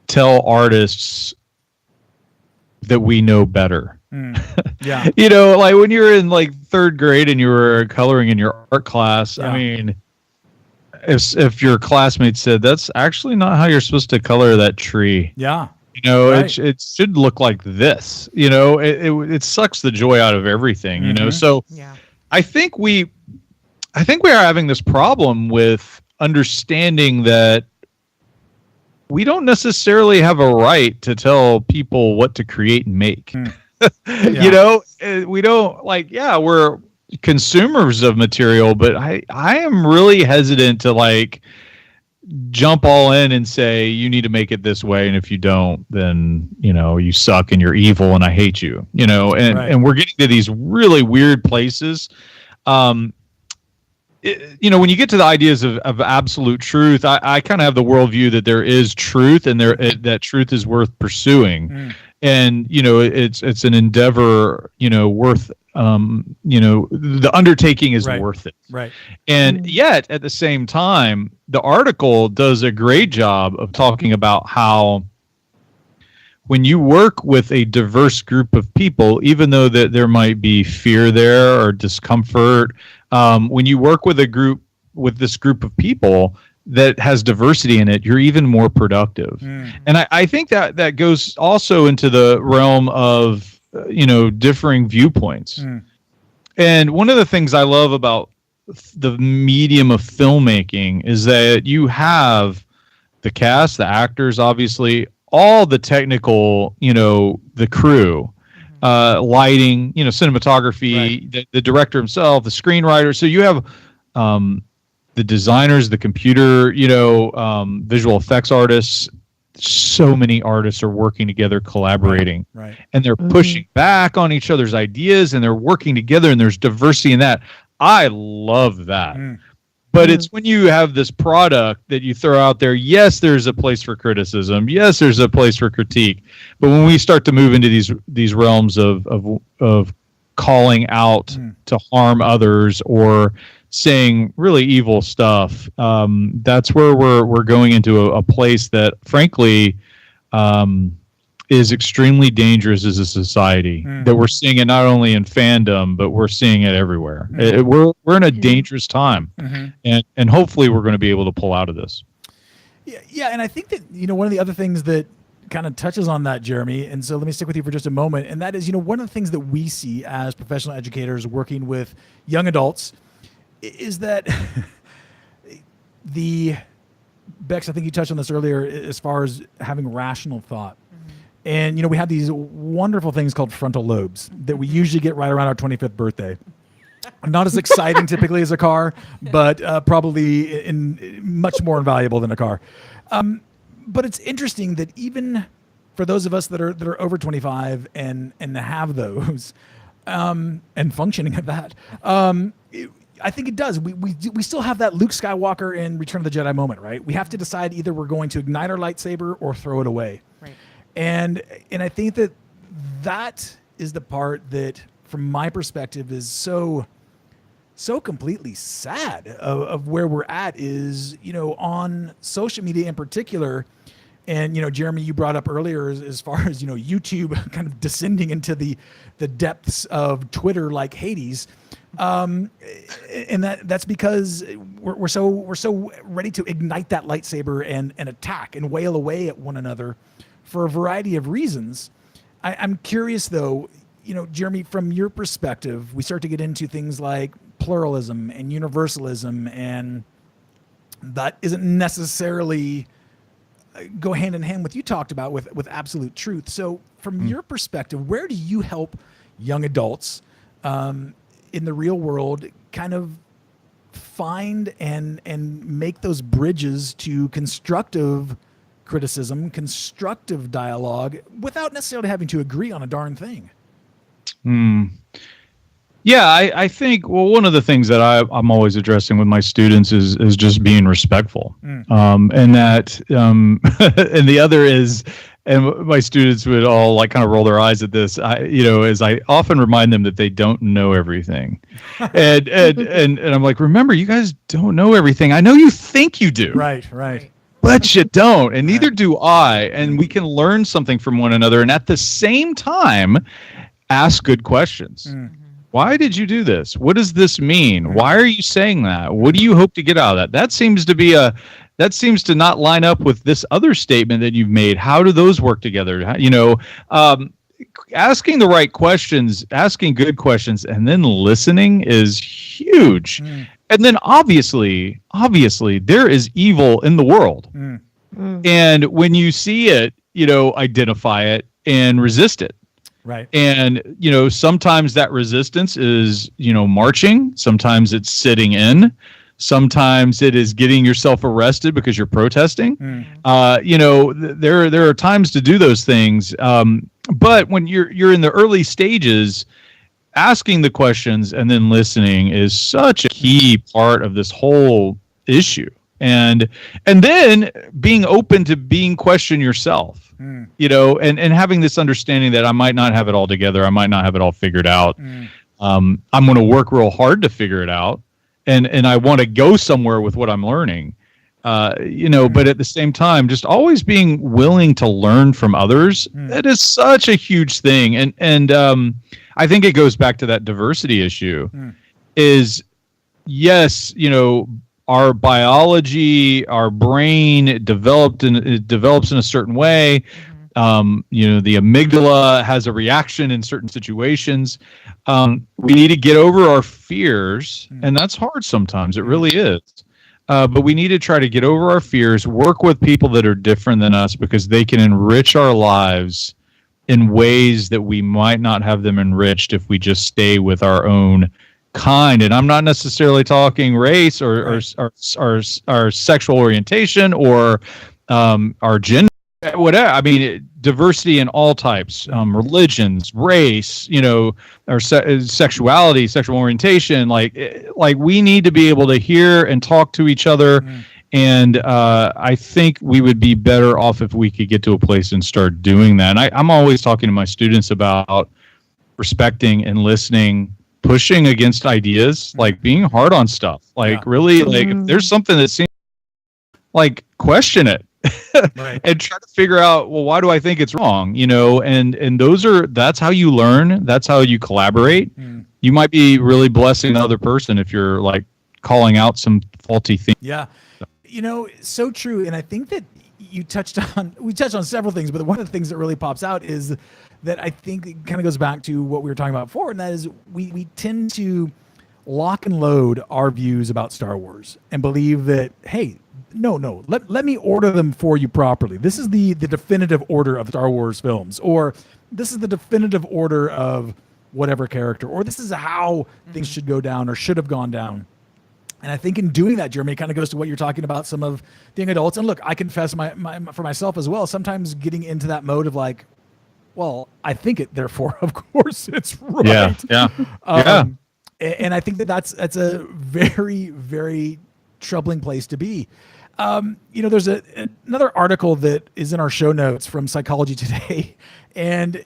tell artists that we know better.
Yeah.
Like when you're in like third grade and you were coloring in your art class, I mean, if your classmate said, that's actually not how you're supposed to color that tree. It should look like this, it sucks the joy out of everything, So I think we are having this problem with understanding that we don't necessarily have a right to tell people what to create and make. We don't we're consumers of material, but I am really hesitant to jump all in and say you need to make it this way, and if you don't, then you suck and you're evil and I hate you. And we're getting to these really weird places. When you get to the ideas of absolute truth, I kind of have the worldview that there is truth and that truth is worth pursuing. And, it's an endeavor, worth, the undertaking is worth it. And yet at the same time, the article does a great job of talking about how when you work with a diverse group of people, even though that there might be fear there or discomfort, when you work with this group of people that has diversity in it, you're even more productive. And I think that goes also into the realm of, differing viewpoints. And one of the things I love about the medium of filmmaking is that you have the cast, the actors, obviously, all the technical, the crew, lighting, cinematography, the director himself, the screenwriter. So you have the designers, the computer, visual effects artists. So many artists are working together, collaborating, and they're pushing back on each other's ideas, and they're working together, and there's diversity in that. I love that. But it's when you have this product that you throw out there, yes, there's a place for criticism. Yes, there's a place for critique. But when we start to move into these realms of calling out to harm others or saying really evil stuff, that's where we're going into a place that, frankly, is extremely dangerous as a society. That we're seeing it not only in fandom, but we're seeing it everywhere. We're in a dangerous time, and hopefully we're going to be able to pull out of this.
Yeah, and I think that one of the other things that kind of touches on that, Jeremy, and so let me stick with you for just a moment, and that is one of the things that we see as professional educators working with young adults is that Bex, I think you touched on this earlier as far as having rational thought. And, we have these wonderful things called frontal lobes that we usually get right around our 25th birthday. Not as exciting typically as a car, but probably much more invaluable than a car. But it's interesting that even for those of us that are over 25 and have those and functioning at that, I think it does. We still have that Luke Skywalker in Return of the Jedi moment, right? We have to decide either we're going to ignite our lightsaber or throw it away.
Right.
And I think that is the part that, from my perspective, is so completely sad of where we're at is, on social media in particular. And, Jeremy, you brought up earlier as far as, YouTube kind of descending into the depths of Twitter like Hades. And that's because we're so ready to ignite that lightsaber and attack and wail away at one another for a variety of reasons. I'm curious, though, Jeremy, from your perspective, we start to get into things like pluralism and universalism, and that isn't necessarily go hand in hand with you talked about with absolute truth. So from your perspective, where do you help young adults in the real world kind of find and make those bridges to constructive criticism, constructive dialogue, without necessarily having to agree on a darn thing?
Yeah, I think, well, one of the things that I'm always addressing with my students is just being respectful. And that, and the other is, and my students would all like kind of roll their eyes at this, as I often remind them that they don't know everything. and I'm like, remember, you guys don't know everything. I know you think you do.
Right.
But you don't, and neither do I. And we can learn something from one another. And at the same time, ask good questions. Why did you do this? What does this mean? Why are you saying that? What do you hope to get out of that? That seems to not line up with this other statement that you've made. How do those work together? Asking the right questions, asking good questions, and then listening is huge. And then obviously, there is evil in the world. And when you see it, identify it and resist it.
Right.
And, sometimes that resistance is, marching. Sometimes it's sitting in. Sometimes it is getting yourself arrested because you're protesting. There are times to do those things. But when you're in the early stages, asking the questions and then listening is such a key part of this whole issue. And then being open to being questioned yourself, and having this understanding that I might not have it all together. I might not have it all figured out. I'm going to work real hard to figure it out. And I want to go somewhere with what I'm learning, but at the same time, just always being willing to learn from others. That is such a huge thing. And I think it goes back to that diversity issue is, yes, our biology, our brain develops in a certain way. The amygdala has a reaction in certain situations. We need to get over our fears, and that's hard sometimes. It really is. But we need to try to get over our fears, work with people that are different than us because they can enrich our lives in ways that we might not have them enriched if we just stay with our own kind. And I'm not necessarily talking race or sexual orientation or our gender. whatever. I mean, diversity in all types, religions, race, or sexuality, sexual orientation. Like we need to be able to hear and talk to each other. And I think we would be better off if we could get to a place and start doing that. And I'm always talking to my students about respecting and listening, pushing against ideas, like being hard on stuff. Like really, like if there's something that seems like, question it. Right. And try to figure out, well, why do I think it's wrong? And that's how you learn. That's how you collaborate. You might be really blessing another person if you're like calling out some faulty thing.
Yeah. So true. And I think that we touched on several things, but one of the things that really pops out is that I think it kind of goes back to what we were talking about before. And that is we tend to lock and load our views about Star Wars and believe that, hey, no, let me order them for you properly. This is the definitive order of Star Wars films, or this is the definitive order of whatever character, or this is how things should go down or should have gone down. And I think in doing that, Jeremy, it kind of goes to what you're talking about, some of the young adults. And look, I confess for myself as well, sometimes getting into that mode of like, well, I think it, therefore, of course, it's right.
Yeah.
And I think that's a very, very troubling place to be. There's another article that is in our show notes from Psychology Today, and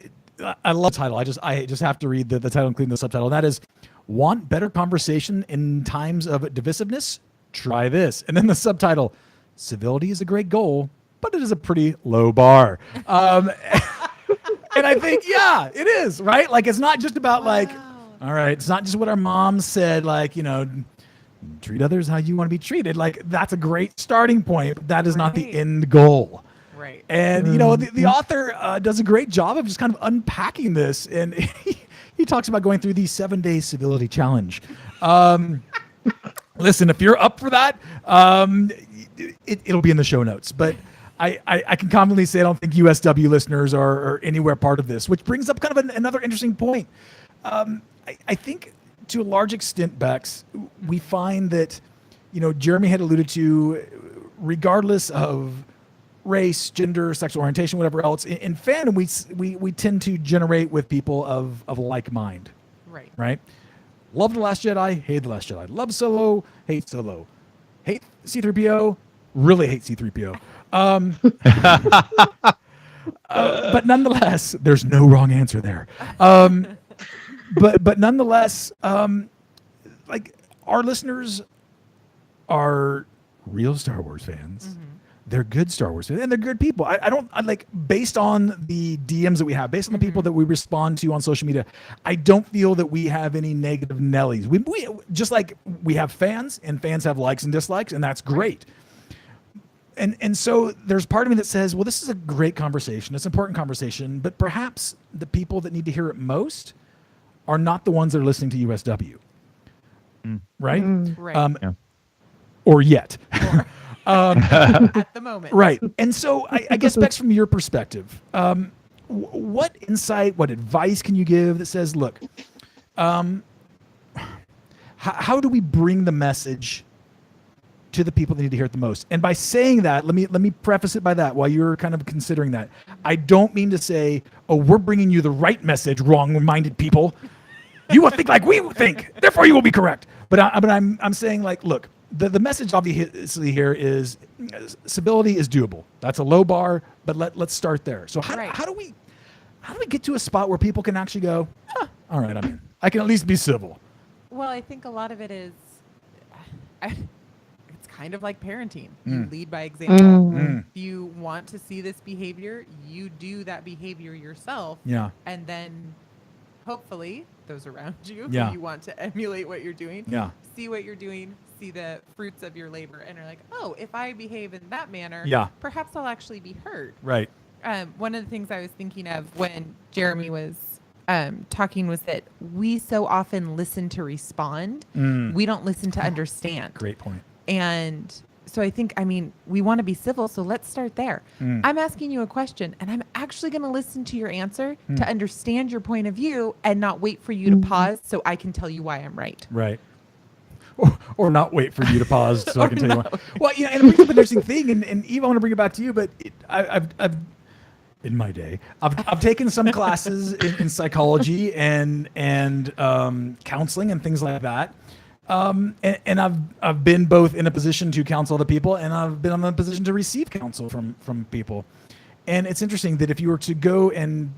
I love the title. I just have to read the title, including the subtitle. And that is, "Want better conversation in times of divisiveness? Try this." And then the subtitle, "Civility is a great goal, but it is a pretty low bar." And I think, yeah, it is, right? Like, it's not just about like, all right, it's not just what our mom said, like, treat others how you want to be treated. Like, that's a great starting point, but that is not the end goal.
Right.
And, the author does a great job of just kind of unpacking this. And he talks about going through the 7-day civility challenge. Listen, if you're up for that, it'll be in the show notes. But I can confidently say I don't think USW listeners are anywhere part of this, which brings up kind of another interesting point. I think to a large extent, Bex, we find that, Jeremy had alluded to, regardless of race, gender, sexual orientation, whatever else, in fandom, we tend to generate with people of like mind.
Right.
Right? Love The Last Jedi, hate The Last Jedi. Love Solo, hate Solo. Hate C-3PO, really hate C-3PO. But nonetheless, there's no wrong answer there. But nonetheless, like, our listeners are real Star Wars fans. Mm-hmm. They're good Star Wars fans, and they're good people. I like, based on the DMs that we have, based on the people that we respond to on social media, I don't feel that we have any negative Nellies. We just like we have fans, and fans have likes and dislikes, and that's great. And so there's part of me that says, well, this is a great conversation. It's an important conversation, but perhaps the people that need to hear it most are not the ones that are listening to USW. Right?
Right.
Or yet.
At the moment.
Right. And so I guess, Bex, from your perspective, what insight, what advice can you give that says, look, how do we bring the message to the people that need to hear it the most? And by saying that, let me preface it by that while you're kind of considering that. I don't mean to say, oh, we're bringing you the right message, wrong-minded people. You will think like we think, therefore you will be correct. But I'm saying, like, look, the message obviously here is civility is doable. That's a low bar, but let's start there. So how do we get to a spot where people can actually go, all right, I'm in. I can at least be civil.
Well, I think a lot of it is, it's kind of like parenting. You lead by example. If you want to see this behavior, you do that behavior yourself.
Yeah.
And then hopefully those around you who
Yeah.
you want to emulate what you're doing,
Yeah.
see what you're doing, see the fruits of your labor, and are like, oh, if I behave in that manner,
Yeah.
perhaps I'll actually be heard.
Right.
One of the things I was thinking of when Jeremy was talking was that we so often listen to respond. We don't listen to understand.
Great point.
And so I think, we want to be civil, so let's start there. I'm asking you a question, and I'm actually going to listen to your answer to understand your point of view and not wait for you to pause so I can tell you why I'm right.
Right. or not wait for you to pause so I can tell you what. Well, and it brings up an interesting thing, and Eve, I want to bring it back to you, but I've in my day, I've taken some classes in psychology and counseling and things like that. And I've been both in a position to counsel other people, and I've been in a position to receive counsel from people. And it's interesting that if you were to go and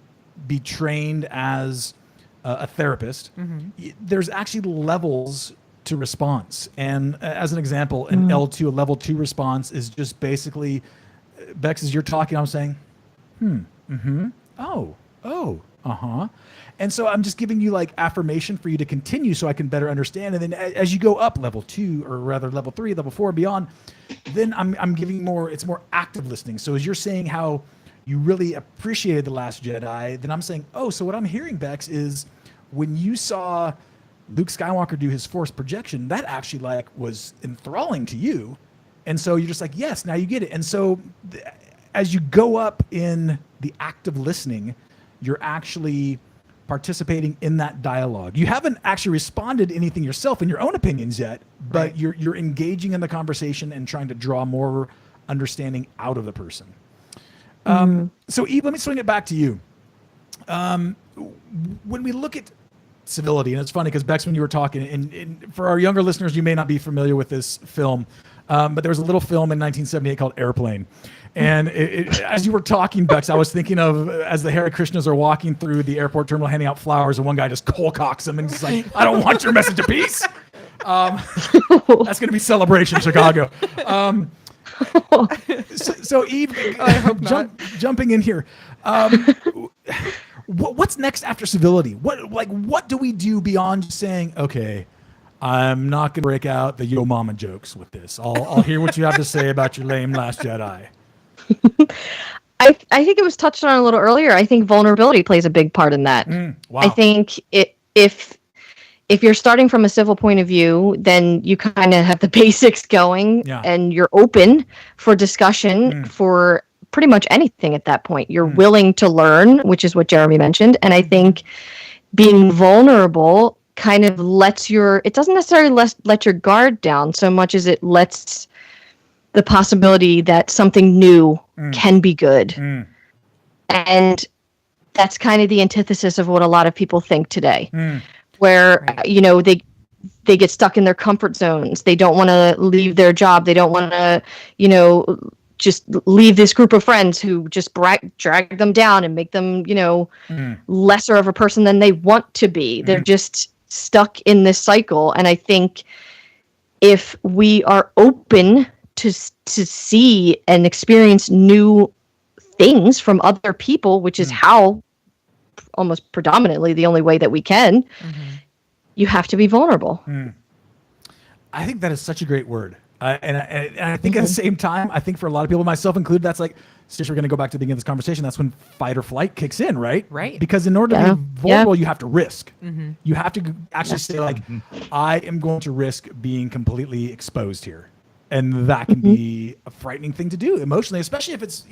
be trained as a therapist, there's actually levels to response. And as an example, an L2, a level 2 response is just basically, Bex, as you're talking, I'm saying, oh, uh-huh. And so I'm just giving you like affirmation for you to continue so I can better understand. And then as you go up level 2, or rather level 3, level 4 and beyond, then I'm giving more, it's more active listening. So as you're saying how you really appreciated The Last Jedi, then I'm saying, oh, so what I'm hearing, Bex, is when you saw Luke Skywalker do his Force projection, that actually like was enthralling to you. And so you're just like, yes, now you get it. And so as you go up in the active listening, you're actually participating in that dialogue. You haven't actually responded to anything yourself in your own opinions yet, but you're engaging in the conversation and trying to draw more understanding out of the person. So Eve, let me swing it back to you. When we look at civility, and it's funny because Bex, when you were talking, and for our younger listeners, you may not be familiar with this film, but there was a little film in 1978 called Airplane. And as you were talking, Bex, I was thinking of as the Hare Krishnas are walking through the airport terminal handing out flowers, and one guy just cold cocks him and he's like, I don't want your message of peace. That's going to be Celebration Chicago. So Eve,
I hope
jumping in here, what's next after civility? What do we do beyond just saying, okay, I'm not going to break out the yo mama jokes with this. I'll hear what you have to say about your lame Last Jedi.
I think it was touched on a little earlier. I think vulnerability plays a big part in that.
Wow.
I think if you're starting from a civil point of view, then you kind of have the basics going, and you're open for discussion for pretty much anything at that point. You're willing to learn, which is what Jeremy mentioned. And I think being vulnerable kind of it doesn't necessarily let your guard down so much as it lets the possibility that something new can be good. And that's kind of the antithesis of what a lot of people think today, where, they get stuck in their comfort zones. They don't want to leave their job. They don't want to, just leave this group of friends who just drag them down and make them, lesser of a person than they want to be. They're just stuck in this cycle. And I think if we are open to see and experience new things from other people, which is how almost predominantly the only way that we can, you have to be vulnerable.
I think that is such a great word. And I think at the same time, I think for a lot of people, myself included, that's like, since we're going to go back to the beginning of this conversation, that's when fight or flight kicks in, right?
Right.
Because in order to be vulnerable, you have to risk. You have to actually say like, I am going to risk being completely exposed here. And that can be a frightening thing to do emotionally, especially if it's,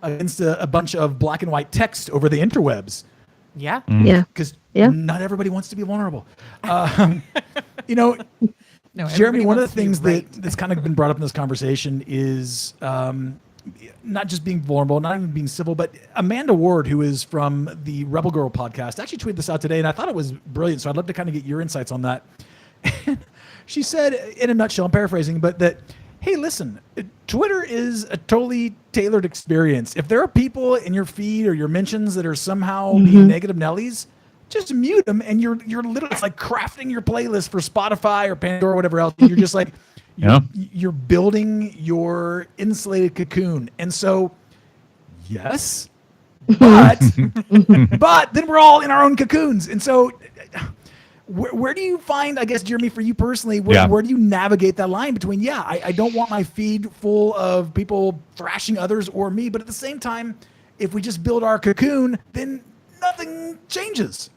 against a bunch of black and white text over the interwebs.
Yeah.
Because not everybody wants to be vulnerable. Jeremy, one of the things that's kind of been brought up in this conversation is not just being vulnerable, not even being civil, but Amanda Ward, who is from the Rebel Girl podcast, actually tweeted this out today, and I thought it was brilliant. So I'd love to kind of get your insights on that. She said, in a nutshell, I'm paraphrasing, but that, hey, listen, Twitter is a totally tailored experience. If there are people in your feed or your mentions that are somehow being negative Nellies, just mute them, and you're literally, it's like crafting your playlist for Spotify or Pandora or whatever else. You're just like, you're building your insulated cocoon. And so, yes, but then we're all in our own cocoons. And so where do you find, I guess, Jeremy, for you personally, where do you navigate that line between, I don't want my feed full of people thrashing others or me, but at the same time, if we just build our cocoon, then nothing changes.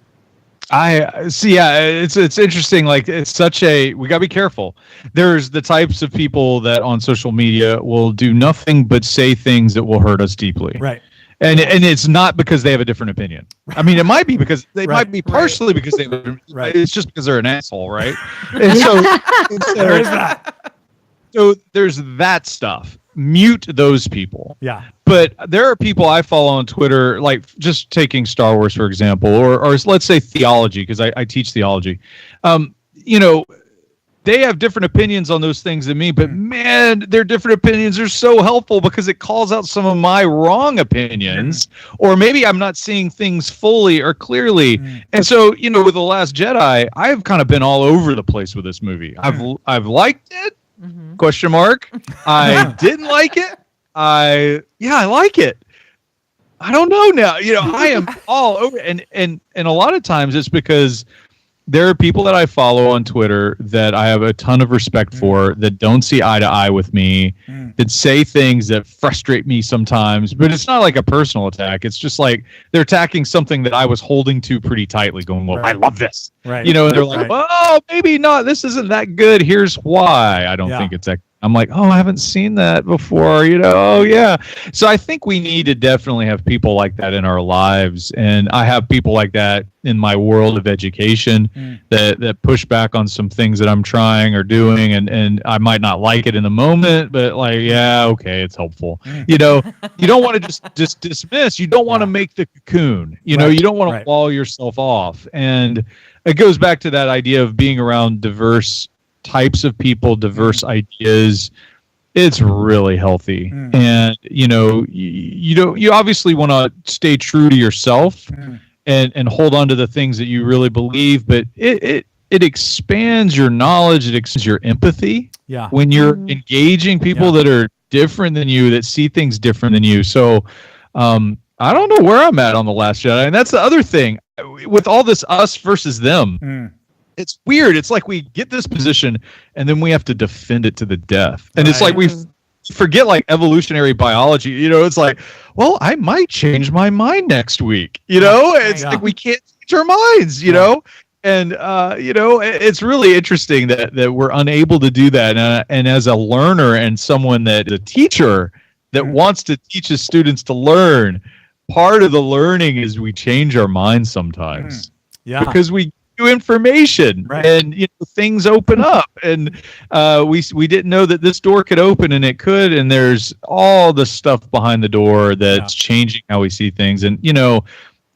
I see. Yeah, it's interesting. Like, it's such a, we gotta be careful. There's the types of people that on social media will do nothing but say things that will hurt us deeply.
Right.
And it's not because they have a different opinion. I mean, it might be because they might be partially because they. It's just because they're an asshole, right? And so there is that. So there's that stuff. Mute those people.
Yeah.
But there are people I follow on Twitter, like just taking Star Wars for example, or let's say theology, because I teach theology. They have different opinions on those things than me, but man, their different opinions are so helpful because it calls out some of my wrong opinions, or maybe I'm not seeing things fully or clearly. And so, with The Last Jedi, I've kind of been all over the place with this movie. I've liked it, question mark. I didn't like it. I like it. I don't know now. I am all over, and a lot of times it's because there are people that I follow on Twitter that I have a ton of respect for that don't see eye to eye with me, that say things that frustrate me sometimes, but it's not like a personal attack. It's just like they're attacking something that I was holding to pretty tightly, going, well, I love this. Right. And they're like, well, maybe not. This isn't that good. Here's why I don't think it's that. I'm like, oh, I haven't seen that before, oh, yeah. So I think we need to definitely have people like that in our lives. And I have people like that in my world of education that push back on some things that I'm trying or doing. And I might not like it in the moment, but like, yeah, okay, it's helpful. You don't want to just dismiss. You don't want to make the cocoon. You don't want to wall yourself off. And it goes back to that idea of being around diverse types of people, diverse ideas. It's really healthy. And you obviously want to stay true to yourself and hold on to the things that you really believe, but it expands your knowledge, it expands your empathy when you're engaging people that are different than you, that see things different than you. So I don't know where I'm at on The Last Jedi, and that's the other thing with all this us versus them. It's weird. It's like we get this position and then we have to defend it to the death. And it's like we forget like evolutionary biology. It's like, well, I might change my mind next week. It's like we can't change our minds, And it's really interesting that we're unable to do that. And as a learner and someone that is a teacher that wants to teach his students to learn, part of the learning is we change our minds sometimes. Because we new information and things open up, and we didn't know that this door could open, and it could, and there's all the stuff behind the door that's changing how we see things. And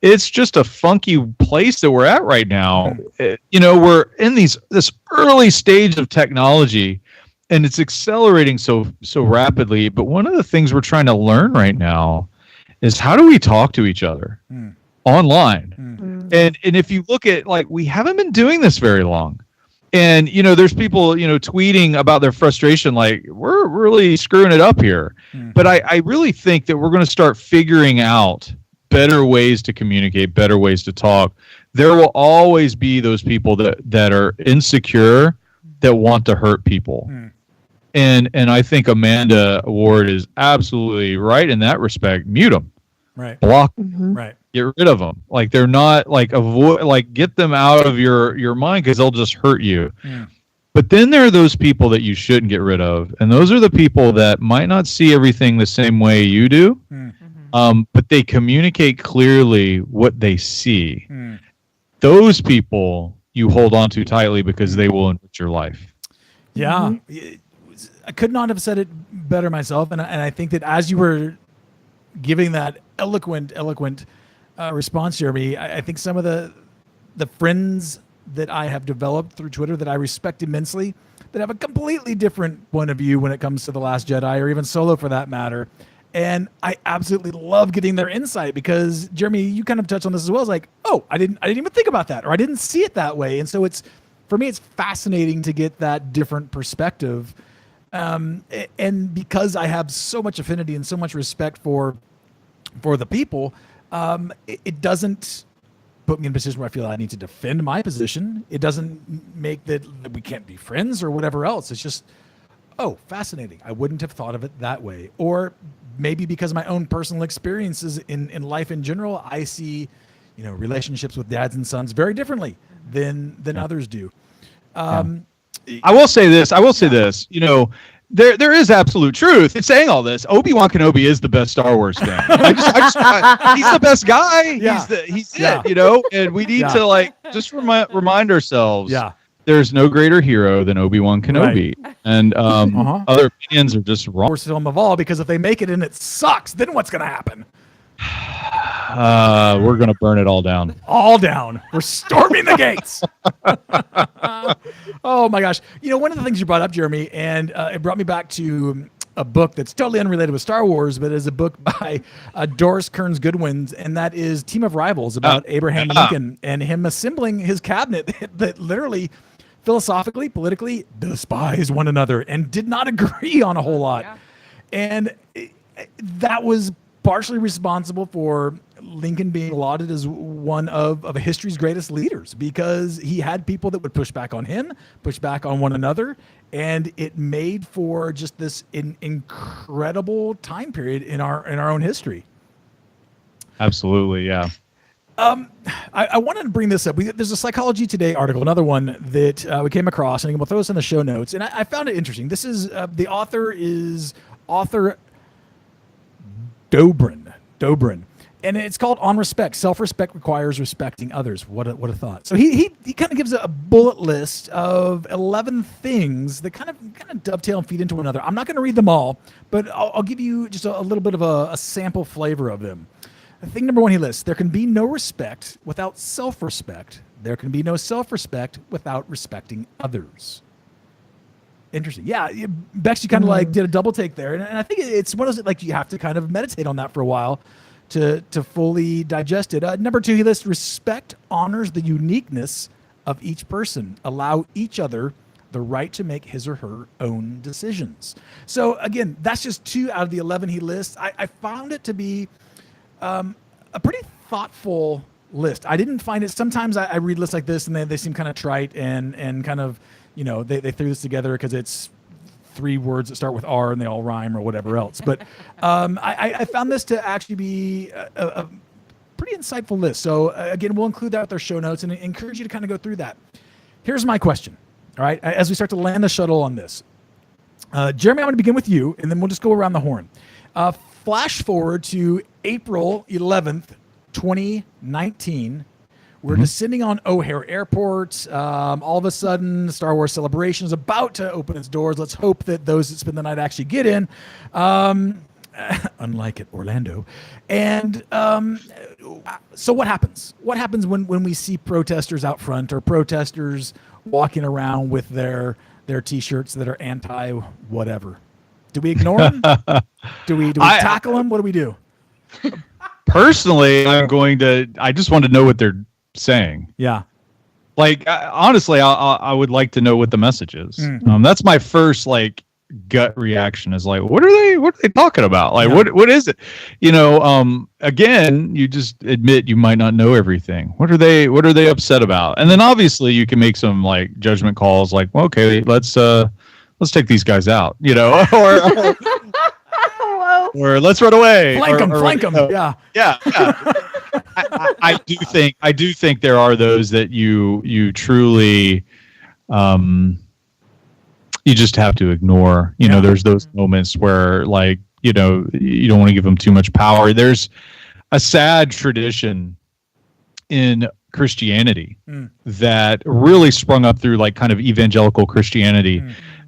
it's just a funky place that we're at right now. We're in this early stage of technology, and it's accelerating so rapidly, but one of the things we're trying to learn right now is how do we talk to each other online. And if you look at, like, we haven't been doing this very long. And, there's people, tweeting about their frustration, like, we're really screwing it up here. But I really think that we're going to start figuring out better ways to communicate, better ways to talk. There will always be those people that are insecure, that want to hurt people. And I think Amanda Ward is absolutely right in that respect. Mute them. Block them. Get rid of them. Like, they're not, like, avoid, like, get them out of your mind, because they'll just hurt you. But then there are those people that you shouldn't get rid of, and those are the people that might not see everything the same way you do, but they communicate clearly what they see. Those people you hold on to tightly, because they will enrich your life.
I could not have said it better myself, and I think that as you were giving that eloquent response, Jeremy, I think some of the friends that I have developed through Twitter that I respect immensely, that have a completely different point of view when it comes to The Last Jedi, or even Solo for that matter. And I absolutely love getting their insight, because Jeremy, you kind of touched on this as well. It's like, oh, I didn't even think about that, or I didn't see it that way. And so for me, it's fascinating to get that different perspective. And because I have so much affinity and so much respect for the people, it doesn't put me in a position where I feel I need to defend my position. It doesn't make that we can't be friends or whatever else. It's just, oh, fascinating. I wouldn't have thought of it that way. Or maybe because of my own personal experiences in life in general, I see, relationships with dads and sons very differently than others do.
I will say this. there is absolute truth in saying all this. Obi-Wan Kenobi is the best Star Wars fan. He's the best guy.
Yeah.
He's it, you know. And we need to like just remind ourselves.
Yeah.
There's no greater hero than Obi-Wan Kenobi, and other opinions are just wrong.
Worst film of all, because if they make it and it sucks, then what's going to happen?
We're gonna burn it all down.
All down. We're storming the gates. Oh my gosh! You know, one of the things you brought up, Jeremy, and it brought me back to a book that's totally unrelated with Star Wars, but is a book by Doris Kearns Goodwin, and that is Team of Rivals, about Abraham Lincoln and him assembling his cabinet that literally, philosophically, politically, despised one another and did not agree on a whole lot. Yeah. And that was partially responsible for Lincoln being lauded as one of history's greatest leaders, because he had people that would push back on him, push back on one another, and it made for just this incredible time period in our own history.
Absolutely, yeah.
I wanted to bring this up. There's a Psychology Today article, another one that we came across, and we'll throw this in the show notes. And I found it interesting. This is the author is Dobrin. And it's called On Respect. Self-respect requires respecting others. What a thought. So he kind of gives a bullet list of 11 things that kind of dovetail and feed into one another. I'm not going to read them all, but I'll give you just a little bit of a sample flavor of them. Thing number one he lists: there can be no respect without self-respect. There can be no self-respect without respecting others. Interesting. Yeah, Bex, you kind of like did a double take there, and I think it's one of those like you have to kind of meditate on that for a while to fully digest it. Number two, he lists: respect honors the uniqueness of each person. Allow each other the right to make his or her own decisions. So again, that's just 2 out of the 11 he lists. I found it to be a pretty thoughtful list. I didn't find it. Sometimes I read lists like this and they seem kind of trite and kind of, you know, they threw this together because it's 3 words that start with R and they all rhyme or whatever else. But I found this to actually be a pretty insightful list. So again, we'll include that with our show notes and encourage you to kind of go through that. Here's my question. All right. As we start to land the shuttle on this, Jeremy, I'm going to begin with you and then we'll just go around the horn. Flash forward to April 11th, 2019. We're descending on O'Hare Airport. All of a sudden, Star Wars Celebration is about to open its doors. Let's hope that those that spend the night actually get in, unlike at Orlando. And so what happens? What happens when we see protesters out front or protesters walking around with their T-shirts that are anti-whatever? Do we ignore them? Do we tackle them? What do we do?
Personally, I just want to know what they're saying.
Yeah.
Like, honestly, I would like to know what the message is. That's my first, like, gut reaction is like, what are they talking about? Like, what is it? You know, again, you just admit you might not know everything. What are they upset about? And then obviously you can make some like judgment calls like, well, okay, let's take these guys out, you know, or let's run away.
Flank them. Yeah.
I do think there are those that you truly, you just have to ignore. You know, there's those moments where, like, you know, you don't want to give them too much power. There's a sad tradition in Christianity that really sprung up through like kind of evangelical Christianity.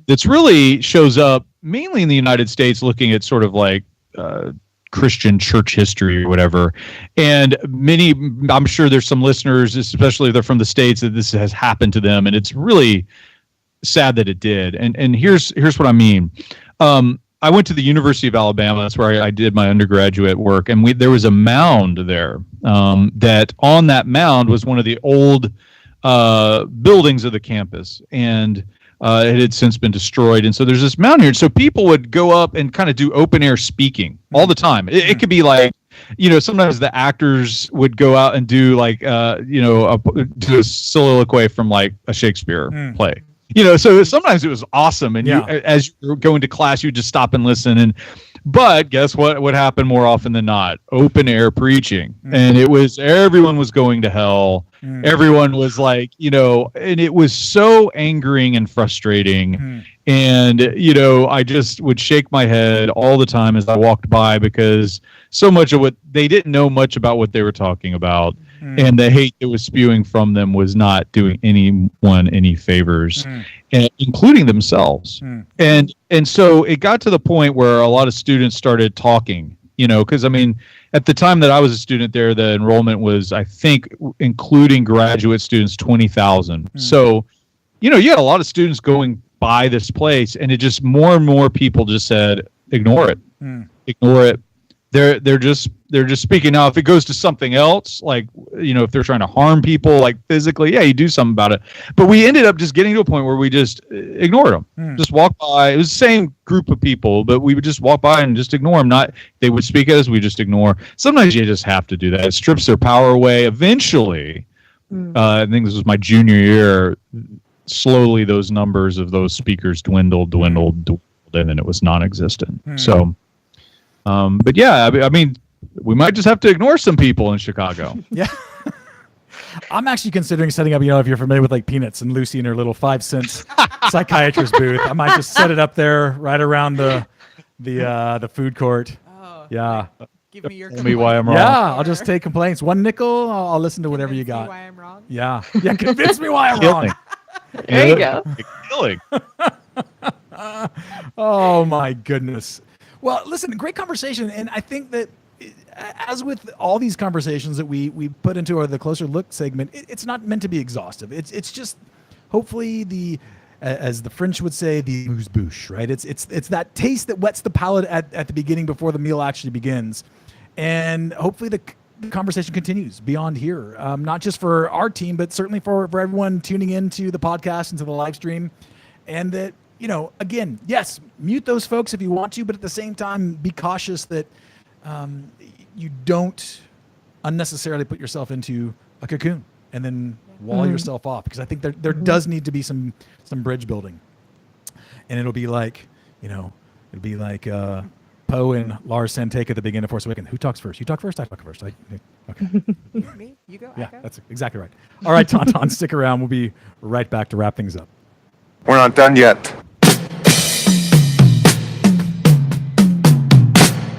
That's really shows up mainly in the United States, looking at sort of like Christian church history or whatever. And I'm sure there's some listeners, especially if they're from the States, that this has happened to them. And it's really sad that it did. And here's what I mean. I went to the University of Alabama. That's where I did my undergraduate work. And there was a mound there that on that mound was one of the old buildings of the campus. And it had since been destroyed. And so there's this mound here. So people would go up and kind of do open air speaking all the time. It could be like, you know, sometimes the actors would go out and do like, do a soliloquy from like a Shakespeare play. You know, so sometimes it was awesome. And you, as you were going to class, you would just stop and listen. But guess what happened more often than not? Open air preaching. And it was, everyone was going to hell. Everyone was like, and it was so angering and frustrating. And, I just would shake my head all the time as I walked by, because so much of what they didn't know much about what they were talking about. And the hate that was spewing from them was not doing anyone any favors, including themselves. And so it got to the point where a lot of students started talking, because at the time that I was a student there, the enrollment was, I think, including graduate students, 20,000. So, you had a lot of students going by this place, and it just more and more people just said, ignore it, ignore it. They're just speaking. Now, if it goes to something else, like, if they're trying to harm people, like physically, yeah, you do something about it. But we ended up just getting to a point where we just ignored them, just walk by. It was the same group of people, but we would just walk by and just ignore them. They would speak at us, we just ignore. Sometimes you just have to do that. It strips their power away. Eventually, I think this was my junior year. Slowly, those numbers of those speakers dwindled, and then it was non-existent. So. But yeah, we might just have to ignore some people in Chicago.
Yeah. I'm actually considering setting up, if you're familiar with like Peanuts and Lucy in her little 5-cent psychiatrist booth, I might just set it up there right around the food court.
Oh,
yeah.
Give me your
Tell me why I'm wrong.
Yeah, I'll just take complaints. $1 nickel, I'll listen to whatever you got.
Why I'm wrong?
Yeah. Yeah, convince me why I'm wrong.
There you go.
Killing.
Oh my goodness. Well, listen, great conversation, and I think that as with all these conversations that we put into the Closer Look segment, it's not meant to be exhaustive. It's just hopefully as the French would say, the amuse-bouche, right? It's that taste that wets the palate at the beginning before the meal actually begins, and hopefully the conversation continues beyond here, not just for our team, but certainly for everyone tuning into the podcast and to the live stream, and that. Again, yes, mute those folks if you want to, but at the same time, be cautious that you don't unnecessarily put yourself into a cocoon and then wall yourself off, because I think there does need to be some bridge building, and it'll be like Poe and Lars Santake at the beginning of Force Awakens. Who talks first? You talk first. I talk first. Okay.
Me? You go.
Yeah,
I go?
that's exactly right. All right, Tauntaun, stick around. We'll be right back to wrap things up.
We're not done yet.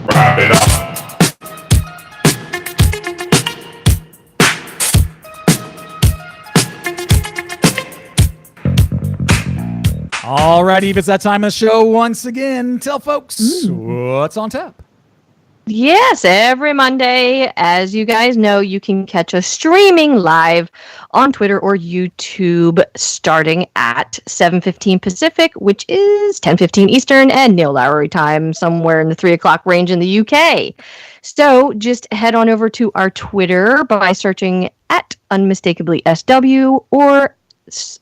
Wrap it up.
All right, Eve, it's that time of the show once again. Tell folks what's on tap.
Yes, every Monday, as you guys know, you can catch us streaming live on Twitter or YouTube starting at 7:15 Pacific, which is 10:15 Eastern and Neil Lowry time, somewhere in the 3 o'clock range in the UK. So just head on over to our Twitter by searching at Unmistakably SW or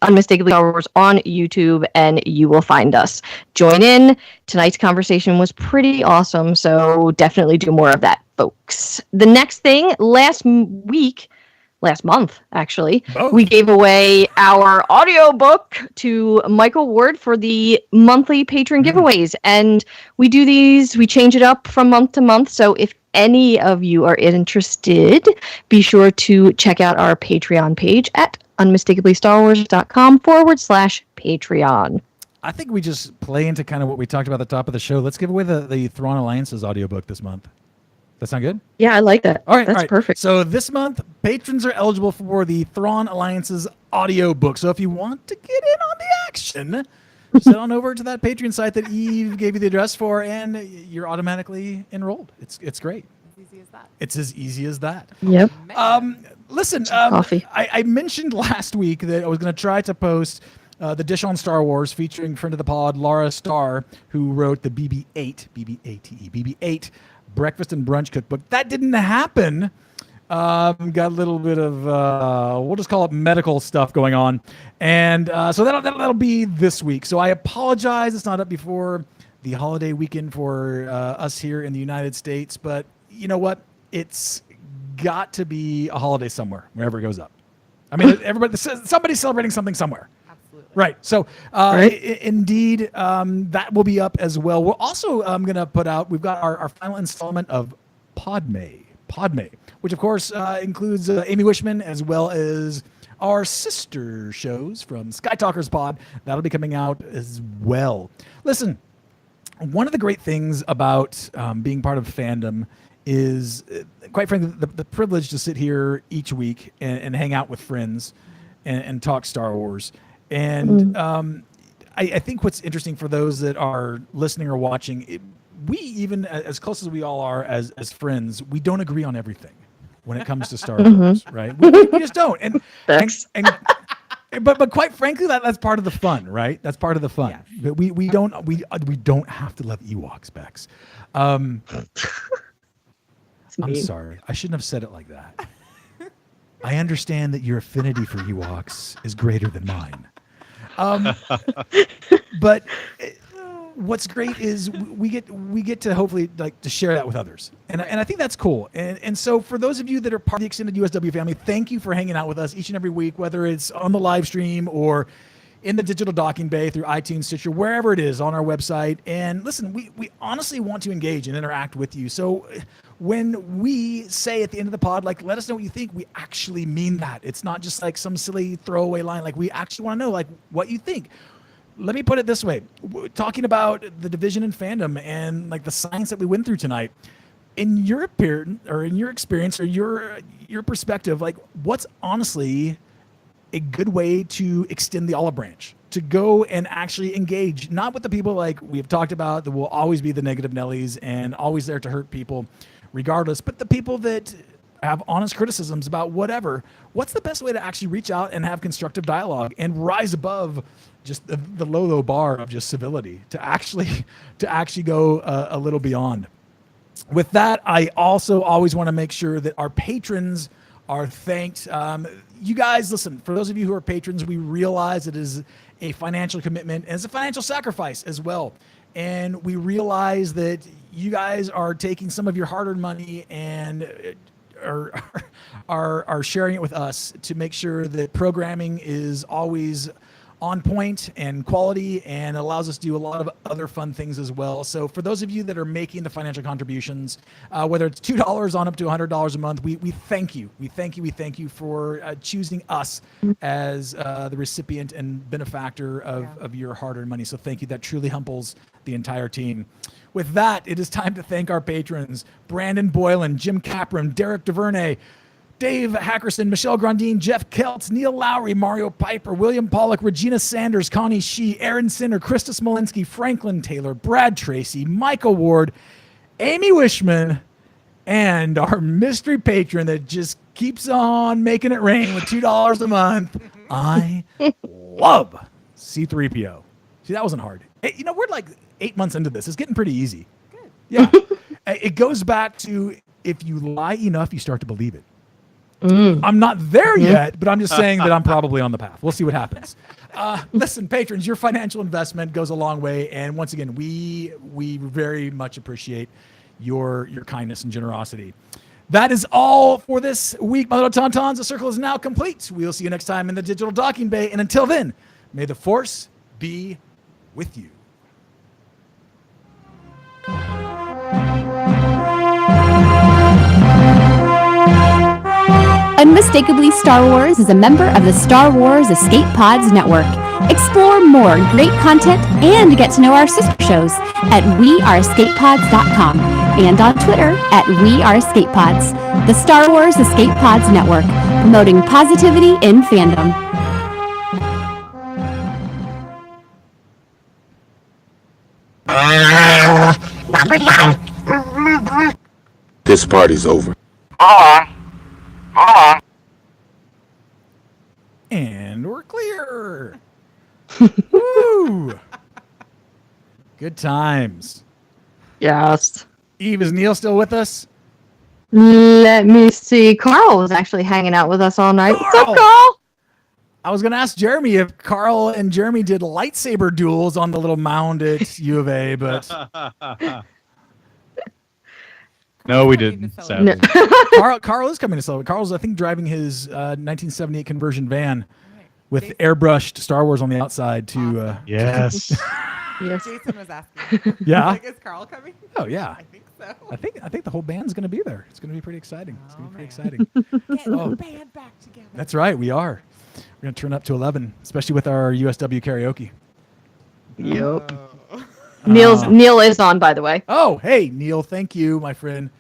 Unmistakably Star Wars on YouTube, and you will find us. Join in. Tonight's conversation was pretty awesome, so definitely do more of that, folks. The next thing, last month, actually, we gave away our audiobook to Michael Ward for the monthly patron giveaways, and we do these, we change it up from month to month, so if any of you are interested, be sure to check out our Patreon page at unmistakably.com/Patreon.
I think we just play into kind of what we talked about at the top of the show. Let's give away the Thrawn Alliance's audiobook this month. That sound good?
Yeah, I like that.
All right,
that's perfect.
So this month, patrons are eligible for the Thrawn Alliance's audiobook. So if you want to get in on the action, just head on over to that Patreon site that Eve gave you the address for, and you're automatically enrolled. It's great.
Easy as that.
It's as easy as that.
Yep.
Listen,
Coffee.
I mentioned last week that I was going to try to post the Dish on Star Wars featuring friend of the pod, Laura Starr, who wrote the BB-8 Breakfast and Brunch Cookbook. That didn't happen. Got a little bit of, we'll just call it medical stuff going on. And so that'll be this week. So I apologize. It's not up before the holiday weekend for us here in the United States. But you know what? It's got to be a holiday somewhere, wherever it goes up. I mean, somebody's celebrating something somewhere.
Absolutely.
Right. So, indeed, that will be up as well. We're also going to put out, we've got our final installment of Podme, which of course includes Amy Wishman as well as our sister shows from Sky Talkers Pod. That'll be coming out as well. Listen, one of the great things about being part of Fandom is, quite frankly, the privilege to sit here each week and hang out with friends and talk Star Wars. And I think what's interesting for those that are listening or watching, we, even as close as we all are as friends, we don't agree on everything when it comes to Star Wars, right? We just don't. But quite frankly, that's part of the fun, right? That's part of the fun. But we don't have to love Ewoks, Bex. I'm sorry, I shouldn't have said it like that. I understand that your affinity for Ewoks is greater than mine. But what's great is we get to hopefully to share that with others, and I think that's cool. And so for those of you that are part of the extended USW family, thank you for hanging out with us each and every week, whether it's on the live stream or in the digital docking bay through iTunes, Stitcher, wherever it is on our website. And listen, we honestly want to engage and interact with you. So when we say at the end of the pod, let us know what you think, we actually mean that. It's not just like some silly throwaway line. We actually want to know what you think. Let me put it this way. Talking about the division in Fandom and the science that we went through tonight, in your experience or your perspective, what's honestly a good way to extend the olive branch, to go and actually engage, not with the people we've talked about that will always be the negative Nellies and always there to hurt people regardless, but the people that have honest criticisms about whatever. What's the best way to actually reach out and have constructive dialogue and rise above just the low bar of just civility to actually go a little beyond? With that, I also always want to make sure that our patrons are thanked. You guys, listen, for those of you who are patrons, we realize it is a financial commitment and it's a financial sacrifice as well. And we realize that you guys are taking some of your hard-earned money and are sharing it with us to make sure that programming is always on point and quality and allows us to do a lot of other fun things as well. So for those of you that are making the financial contributions, whether it's $2 on up to $100 a month, we thank you. We thank you for choosing us as the recipient and benefactor of your hard-earned money. So thank you. That truly humbles the entire team. With that, it is time to thank our patrons: Brandon Boylan, Jim Capron, Derek DuVernay, Dave Hackerson, Michelle Grandin, Jeff Keltz, Neil Lowry, Mario Piper, William Pollock, Regina Sanders, Connie Shee, Aaron Sinner, Krista Smolinski, Franklin Taylor, Brad Tracy, Michael Ward, Amy Wishman, and our mystery patron that just keeps on making it rain with $2 a month. I love C3PO. See, that wasn't hard. Hey, we're 8 months into this. It's getting pretty easy.
Good.
Yeah. It goes back to, if you lie enough, you start to believe it. I'm not there yet, but I'm just saying that I'm probably on the path. We'll see what happens. Listen, patrons, your financial investment goes a long way. And once again, we very much appreciate your kindness and generosity. That is all for this week, my little tauntauns. The circle is now complete. We'll see you next time in the digital docking bay. And until then, may the force be with you.
Unmistakably Star Wars is a member of the Star Wars Escape Pods Network. Explore more great content and get to know our sister shows at weareescapepods.com and on Twitter at weareescapepods. The Star Wars Escape Pods Network, promoting positivity in fandom.
This party's over.
Hold on.
And we're clear. Woo! Good times.
Yes.
Eve, is Neil still with us?
Let me see. Carl was actually hanging out with us all night. What's up, Carl?
I was going to ask Jeremy if Carl and Jeremy did lightsaber duels on the little mound at U of A, but...
No, we didn't. Sadly.
Carl is coming to celebrate. Carl's, I think, driving his 1978 conversion van with airbrushed Star Wars on the outside to.
Yes.
Yes. Jason was asking.
Yeah.
Like, is Carl coming?
Oh yeah.
I think so.
I think the whole band's going to be there. It's going to be pretty exciting. It's going to be pretty exciting.
Get the band back together.
That's right. We are. We're going to turn up to 11, especially with our USW karaoke.
Yep. Neil is on, by the way.
Oh, hey, Neil. Thank you, my friend.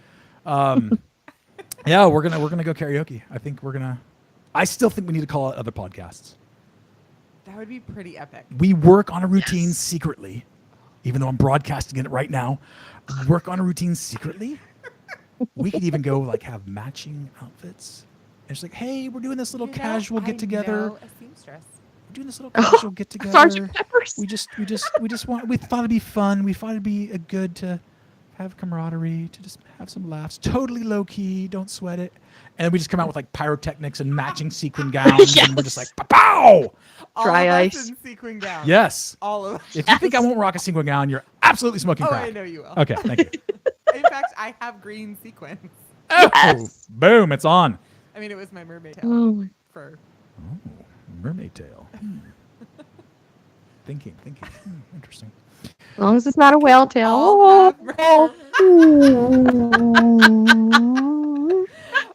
Yeah, we're gonna go karaoke. I think we're gonna. I still think we need to call out other podcasts.
That would be pretty epic.
We work on a routine secretly, even though I'm broadcasting it right now. We work on a routine secretly. We could even go like have matching outfits. And it's like, hey, we're doing this little casual get together.
A seamstress.
We're doing this little casual get together.
Sergeant Peppers.
We thought it'd be fun. We thought it'd be a good to have camaraderie, to just have some laughs. Totally low key, don't sweat it. And we just come out with like pyrotechnics and matching sequin gowns, and we're just like, pow!
Dry ice.
In sequin gowns.
Yes.
All of us.
If you think I won't rock a sequin gown, you're absolutely smoking crack.
I know you will.
Okay, thank you.
In fact, I have green sequins.
Oh, yes. Boom, it's on.
I mean, it was my mermaid tail.
Mermaid tail. Thinking. Interesting.
As long as it's not a whale tail.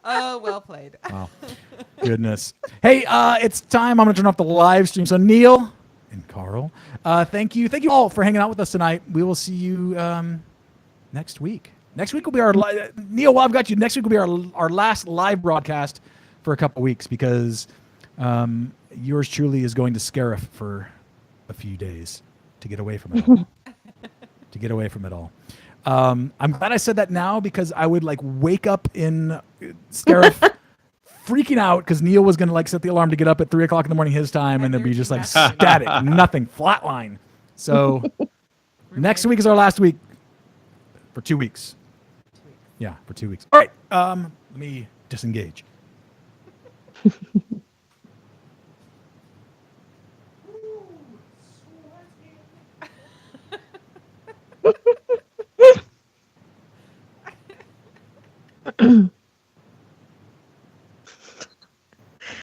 Oh, well played.
Wow. Goodness. Hey, it's time. I'm going to turn off the live stream. So Neil and Carl, thank you. Thank you all for hanging out with us tonight. We will see you next week. Next week will be our Neil, while I've got you, next week will be our last live broadcast for a couple weeks because yours truly is going to Scarif for a few days to get away from it all. I'm glad I said that now because I would like wake up in Scarif freaking out because Neil was going to like set the alarm to get up at 3:00 in the morning his time and there'd be just like static, nothing, flatline. So next week is our last week for 2 weeks. Yeah, for 2 weeks. All right, let me disengage.